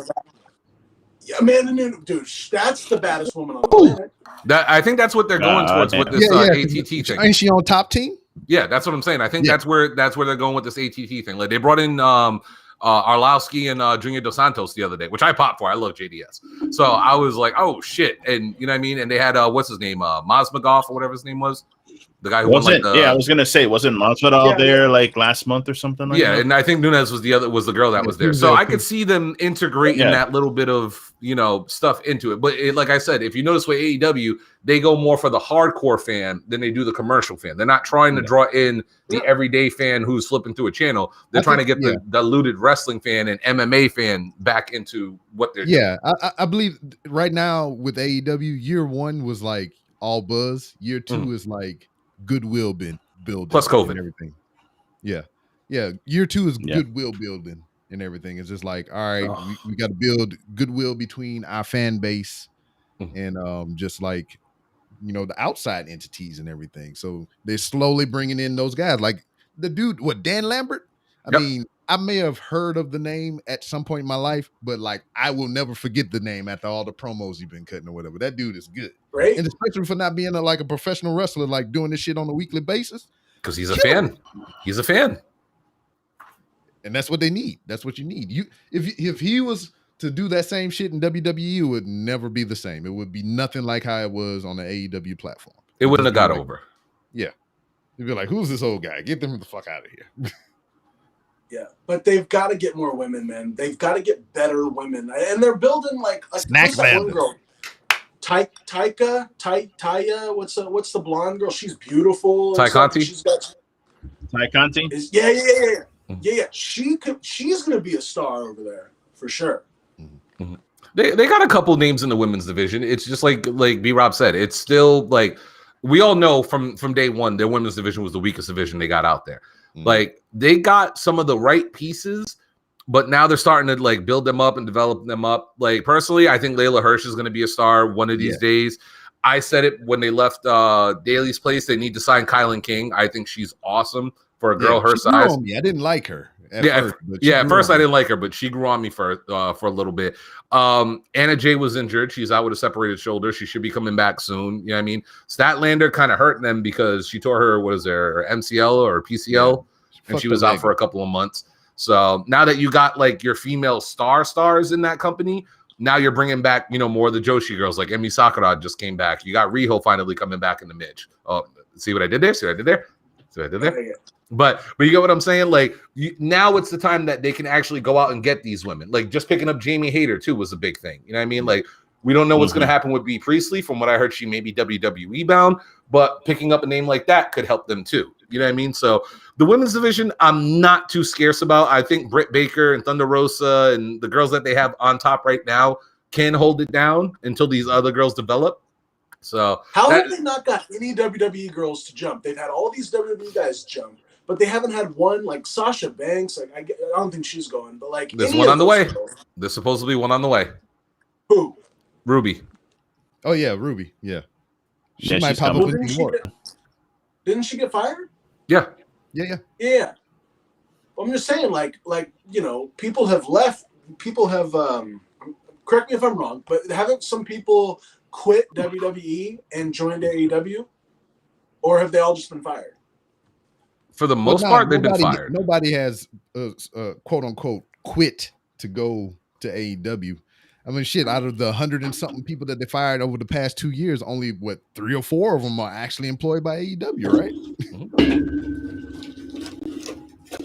Amanda Nunes. Dude, that's the baddest woman on the planet. I think that's what they're going towards with this ATT thing. Ain't she on Top Team? Yeah, that's what I'm saying. I think that's where they're going with this ATT thing. Like, they brought in... Arlovsky and Junior Dos Santos the other day, which I popped for. I love JDS. So I was like, oh, shit. And you know what I mean? And they had, what's his name? Masvidal or whatever his name was. The guy who won, like, I was going to say, wasn't Masvidal there like last month or something like that? And I think Nunes was the girl that was there. So I could see them integrating that little bit of, stuff into it. But like I said, if you notice with AEW, they go more for the hardcore fan than they do the commercial fan. They're not trying to draw in the everyday fan who's flipping through a channel. They're trying to get the diluted wrestling fan and MMA fan back into what they're doing. I believe right now with AEW, year one was like all buzz. Year two is like goodwill building plus COVID and everything. Year two is goodwill building and everything. It's just like, all right, we got to build goodwill between our fan base and just like, the outside entities and everything. So they're slowly bringing in those guys, like the dude, Dan Lambert. I mean, I may have heard of the name at some point in my life, but like I will never forget the name after all the promos he's been cutting or whatever. That dude is good, Right? and especially for not being like a professional wrestler, like doing this shit on a weekly basis. Because he's a fan. He's a fan. And that's what they need. That's what you need. If he was to do that same shit in WWE, it would never be the same. It would be nothing like how it was on the AEW platform. It wouldn't have got over. Yeah. You'd be like, who's this old guy? Get them the fuck out of here. Yeah. But they've got to get more women, man. They've got to get better women. And they're building like Snack Land. Taya, what's the blonde girl? She's beautiful. Ty Conti? Ty Conti? Yeah. She's gonna be a star over there for sure. Mm-hmm. They got a couple names in the women's division. It's just like B-Rob said, it's still like we all know from day one their women's division was the weakest division they got out there. Mm-hmm. Like they got some of the right pieces, but now they're starting to like build them up and develop them up. Like personally, I think Layla Hirsch is going to be a star one of these days. I said it when they left Daly's place. They need to sign Kylan King. I think she's awesome for a girl her size. I didn't like her. At first I didn't like her, but she grew on me for a little bit. Anna Jay was injured. She's out with a separated shoulder. She should be coming back soon. You know what I mean? Statlander kind of hurt them because she tore her MCL or PCL, and she was out for a couple of months. So now that you got like your female stars in that company, now you're bringing back more of the Joshi girls. Like Emi Sakura just came back. You got Riho finally coming back in the midge. Oh, see what I did there? But you get what I'm saying? Like now it's the time that they can actually go out and get these women. Like just picking up Jamie Hayter too was a big thing. You know what I mean? Like we don't know what's going to happen with B Priestley. From what I heard, she may be WWE bound, but picking up a name like that could help them too. You know what I mean? So the women's division, I'm not too scarce about. I think Britt Baker and Thunder Rosa and the girls that they have on top right now can hold it down until these other girls develop. So how have they not got any WWE girls to jump? They've had all these WWE guys jump, but they haven't had one like Sasha Banks. Like I don't think she's going, but like there's one on the way. There's supposedly one on the way. Who? Ruby. Oh yeah, Ruby. Yeah. She might pop up in more. Didn't she get fired? Yeah. Yeah. Well, I'm just saying, like people have left. People have. Correct me if I'm wrong, but haven't some people quit WWE and joined AEW, or have they all just been fired? For the most part, they've been fired. Nobody has quote unquote quit to go to AEW. I mean, shit, out of the 100 and something people that they fired over the past 2 years, only 3 or 4 of them are actually employed by AEW, right?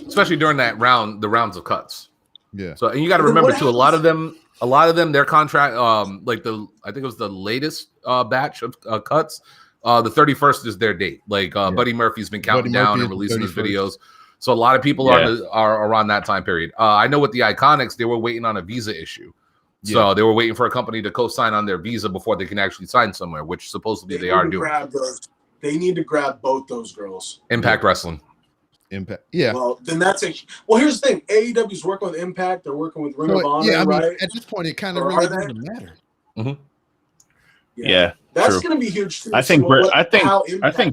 Especially during the rounds of cuts. Yeah. So, and you got to remember too, a lot of them, their contract, I think it was the latest batch of cuts. The 31st is their date. Like Buddy Murphy's been counting down and releasing his videos. So a lot of people are around that time period. I know with the Iconics, they were waiting on a visa issue. So they were waiting for a company to co-sign on their visa before they can actually sign somewhere, which supposedly they are doing. They need to grab both those girls. Impact Wrestling. Impact. Yeah. Well, then here's the thing. AEW's working with Impact. They're working with Ring of Honor, yeah, I mean, right? At this point, it kind of really doesn't matter. Mm-hmm. Yeah, that's going to be huge too. I think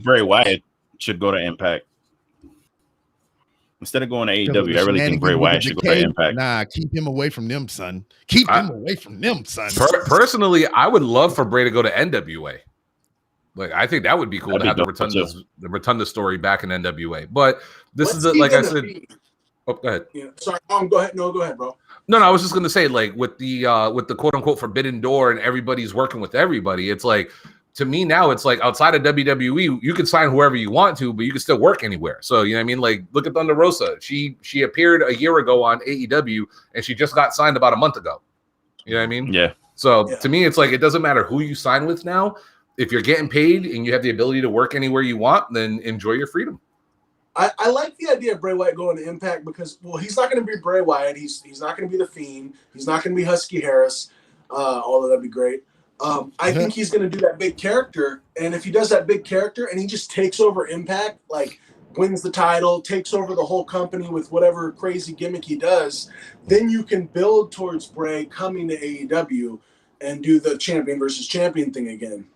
Bray Wyatt should go to Impact instead of going to AEW. I really think Bray Wyatt should go to Impact. Nah, keep him away from them, son. Keep him away from them, son. Personally, I would love for Bray to go to NWA. Like, I think that would be cool to have the Rotunda story back in NWA. But this is like I said. Oh, go ahead. Yeah, sorry. Go ahead. No, go ahead, bro. No, I was just gonna say, like, with the quote unquote forbidden door and everybody's working with everybody, it's like, to me now, it's like outside of WWE, you can sign whoever you want to, but you can still work anywhere. So you know what I mean? Like, look at Thunder Rosa. She appeared a year ago on AEW and she just got signed about a month ago. You know what I mean? Yeah. So to me, it's like, it doesn't matter who you sign with now. If you're getting paid and you have the ability to work anywhere you want, then enjoy your freedom. I like the idea of Bray Wyatt going to Impact because, well, he's not going to be Bray Wyatt. He's not going to be The Fiend. He's not going to be Husky Harris, although that'd be great. I think he's going to do that big character, and if he does that big character and he just takes over Impact, like wins the title, takes over the whole company with whatever crazy gimmick he does, then you can build towards Bray coming to AEW and do the champion versus champion thing again.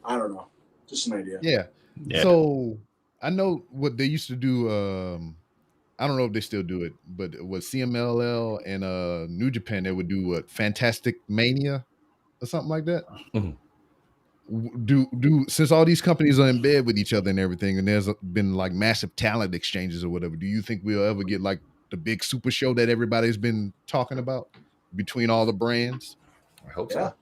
I don't know. Just an idea. Yeah. So I know what they used to do I don't know if they still do it, but with CMLL and New Japan, they would do what, Fantastic Mania or something like that. Do since all these companies are in bed with each other and everything, and there's been like massive talent exchanges or whatever, do you think we'll ever get like the big super show that everybody's been talking about between all the brands? I hope so.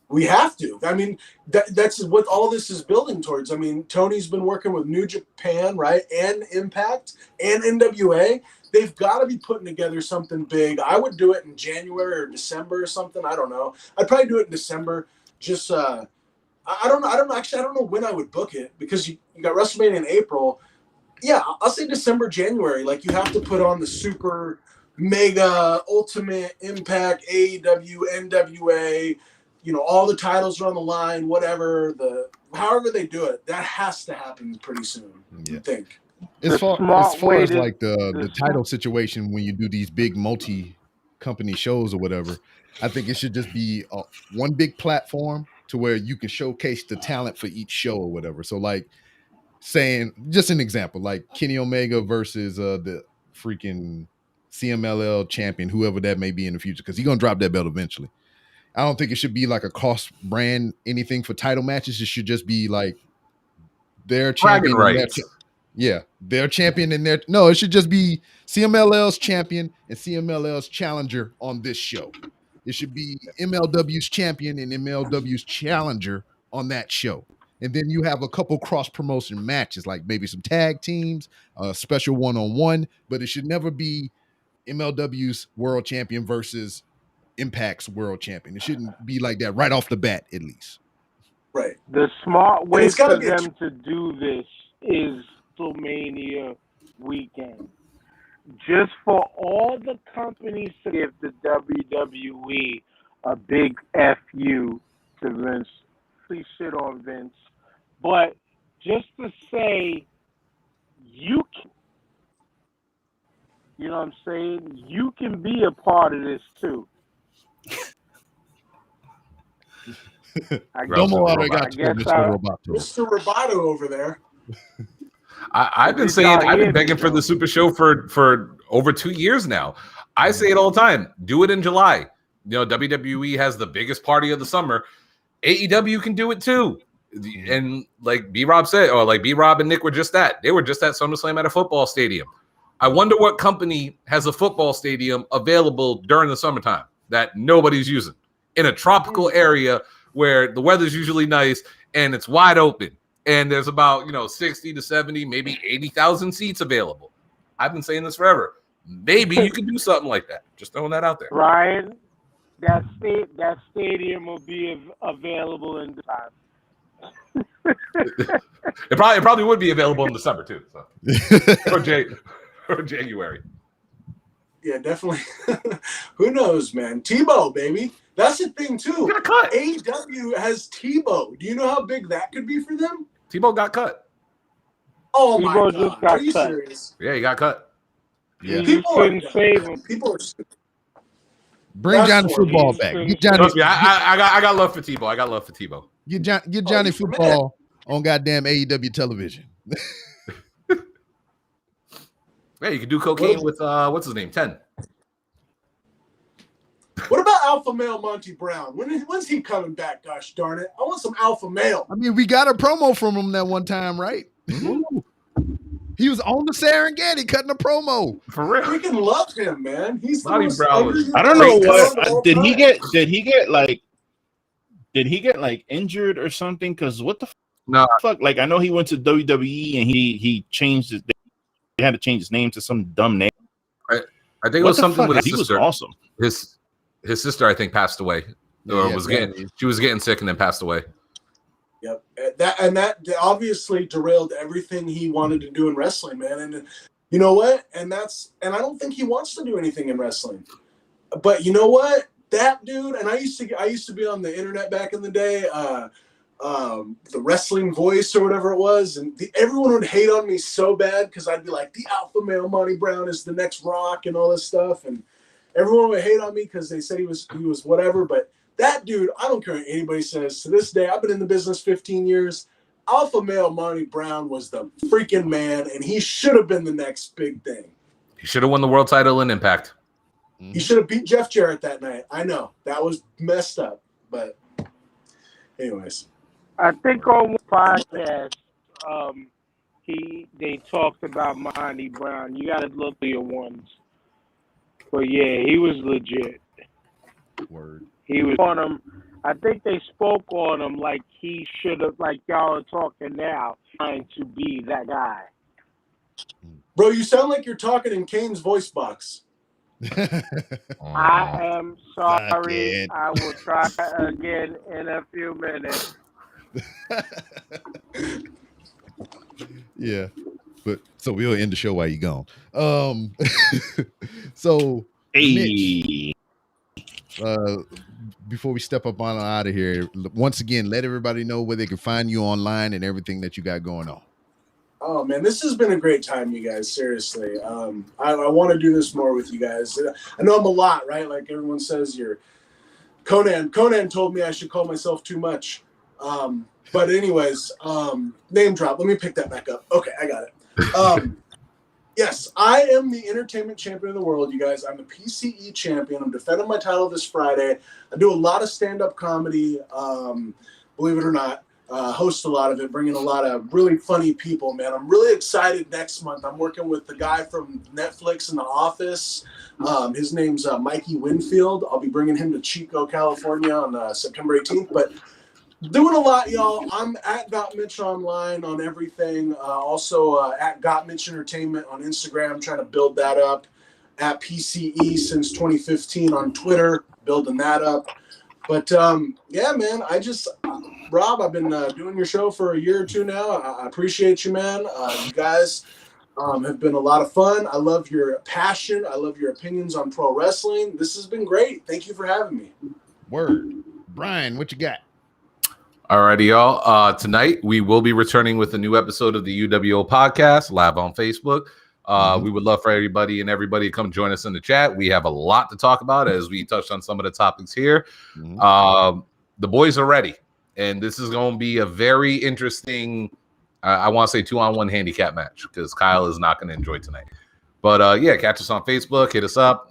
We have to. I mean, that's what all this is building towards. I mean, Tony's been working with New Japan, right, and Impact and NWA. They've got to be putting together something big. I would do it in January or December or something. I don't know. I'd probably do it in December. Just I don't know when I would book it, because you got WrestleMania in April. Yeah, I'll say December, January. Like, you have to put on the super mega ultimate Impact, AEW, NWA. You know, all the titles are on the line, however they do it, that has to happen pretty soon, I think. As far as like the title situation, when you do these big multi-company shows or whatever, I think it should just be one big platform to where you can showcase the talent for each show or whatever. So like saying, just an example, like Kenny Omega versus the freaking CMLL champion, whoever that may be in the future, because he's going to drop that belt eventually. I don't think it should be like a cost brand anything for title matches. It should just be like their champion. Their champion and their it should just be CMLL's champion and CMLL's challenger on this show. It should be MLW's champion and MLW's challenger on that show. And then you have a couple cross promotion matches, like maybe some tag teams, a special one-on-one, but it should never be MLW's world champion versus Impact's world champion. It shouldn't be like that right off the bat, at least. Right. The smart way for them to do this is WrestleMania weekend. Just for all the companies to give the WWE a big FU to Vince. Please shit on Vince. But just to say, you know what I'm saying? You can be a part of this too. Mr. Roboto over there. I've been begging for the Super Show for over 2 years now. I say it all the time. Do it in July. You know, WWE has the biggest party of the summer. AEW can do it too. And like B-Rob said, or like B-Rob and Nick were just that. They were just at SummerSlam at a football stadium. I wonder what company has a football stadium available during the summertime that nobody's using in a tropical area where the weather's usually nice and it's wide open. And there's about, 60 to 70, maybe 80,000 seats available. I've been saying this forever. Maybe you can do something like that. Just throwing that out there. Ryan, that stadium will be available in the time. It probably would be available in December too. So. or January. Yeah, definitely. Who knows, man? Tebow, baby. That's the thing too. Got cut. AEW has Tebow. Do you know how big that could be for them? Tebow got cut. Oh my God! Are you serious? Yeah, he got cut. Yeah, people couldn't save him. People are stupid. Bring Johnny Football back. I got love for Tebow. I got love for Tebow. Get Johnny Football on goddamn AEW television. Yeah, you can do cocaine with what's his name? 10. What about Alpha Male Monty Brown? When's he coming back? Gosh darn it! I want some Alpha Male. I mean, we got a promo from him that one time, right? Ooh. He was on the Serengeti cutting a promo. For real. Freaking love him, man. He's Monty Brown. I don't know what did he get injured or something? Because what the fuck? Like, I know he went to WWE and he changed his. They had to change his name to some dumb name. I think it was something with his sister. He was awesome. His sister, I think, passed away. She was getting sick and then passed away. Yep, that obviously derailed everything he wanted to do in wrestling, man. And you know what? And I don't think he wants to do anything in wrestling. But you know what? That dude, and I used to be on the internet back in the day, the Wrestling Voice or whatever it was, and everyone would hate on me so bad because I'd be like, the Alpha Male Monty Brown is the next Rock and all this stuff, and everyone would hate on me because they said he was whatever. But that dude, I don't care what anybody says. To this day, I've been in the business 15 years. Alpha Male Monty Brown was the freaking man, and he should have been the next big thing. He should have won the world title in Impact. He should have beat Jeff Jarrett that night. I know that was messed up, but anyways, I think on one podcast, they talked about Monty Brown. You got to look at your ones, but yeah, he was legit. Word. He was on him. I think they spoke on him like he should have, like y'all are talking now, trying to be that guy. bro, you sound like you're talking in Kane's voice box. I am sorry. I will try again in a few minutes. Yeah, but so we'll end the show while you're gone. So Hey. Mitch, before we step up on out of here, once again, let everybody know where they can find you online and everything that you got going on. Oh man, this has been a great time, you guys. Seriously, I want to do this more with you guys. I know I'm a lot, right? Like everyone says, you're Conan. Conan told me I should call myself too much. But anyways, name drop. Let me pick that back up. Okay, I got it. Yes, I am the entertainment champion of the world, you guys. I'm the PCE champion. I'm defending my title this Friday. I do a lot of stand-up comedy, believe it or not. Host a lot of it, bringing a lot of really funny people, man. I'm really excited next month. I'm working with the guy from Netflix in The Office. His name's Mikey Winfield. I'll be bringing him to Chico, California on September 18th. But doing a lot, y'all. I'm at Got Mitch online on everything. Also at Got Mitch Entertainment on Instagram, trying to build that up. At PCE since 2015 on Twitter, building that up. But yeah, man, Rob, I've been doing your show for a year or two now. I appreciate you, man. You guys have been a lot of fun. I love your passion. I love your opinions on pro wrestling. This has been great. Thank you for having me. Word. Brian, what you got? Alrighty, y'all. Tonight we will be returning with a new episode of the UWO podcast live on Facebook. We would love for everybody to come join us in the chat. We have a lot to talk about as we touched on some of the topics here. The boys are ready, and this is going to be a very interesting, I want to say 2-on-1 handicap match because Kyle is not going to enjoy tonight. But yeah, catch us on Facebook, hit us up.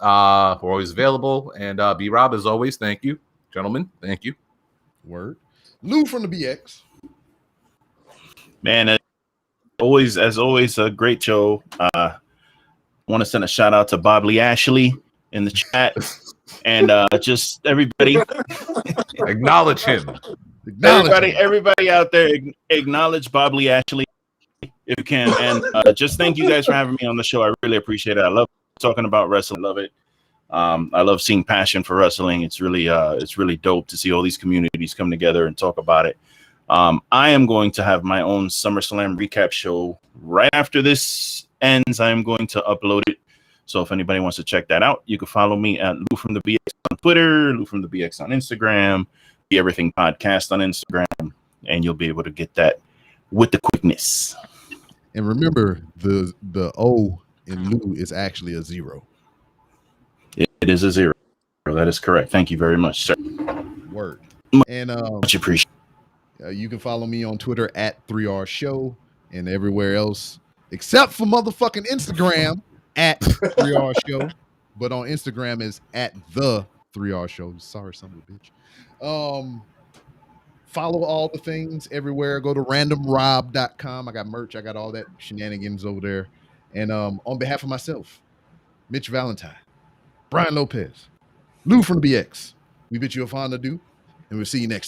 We're always available. And B-Rob, as always, thank you. Gentlemen, thank you. Word. Lou from the BX. Man, as always, a great show. I want to send a shout out to Lashley in the chat, and just everybody acknowledge him. Everybody out there, acknowledge Lashley if you can, and just thank you guys for having me on the show. I really appreciate it. I love talking about wrestling. I love it. I love seeing passion for wrestling. It's really dope to see all these communities come together and talk about it. I am going to have my own SummerSlam recap show right after this ends. I am going to upload it. So if anybody wants to check that out, you can follow me at Lou from the BX on Twitter, Lou from the BX on Instagram, the Everything Podcast on Instagram, and you'll be able to get that with the quickness. And remember, the O in Lou is actually a 0. It is a 0. That is correct. Thank you very much, sir. Word. And much appreciated. You can follow me on Twitter at 3R Show and everywhere else except for motherfucking Instagram at 3R Show. But on Instagram is at the 3R Show. Sorry, son of a bitch. Follow all the things everywhere. Go to randomrob.com. I got merch. I got all that shenanigans over there. And on behalf of myself, Mitch Valentine, Brian Lopez, Lou from the BX, we bid you a fond adieu, and we'll see you next time.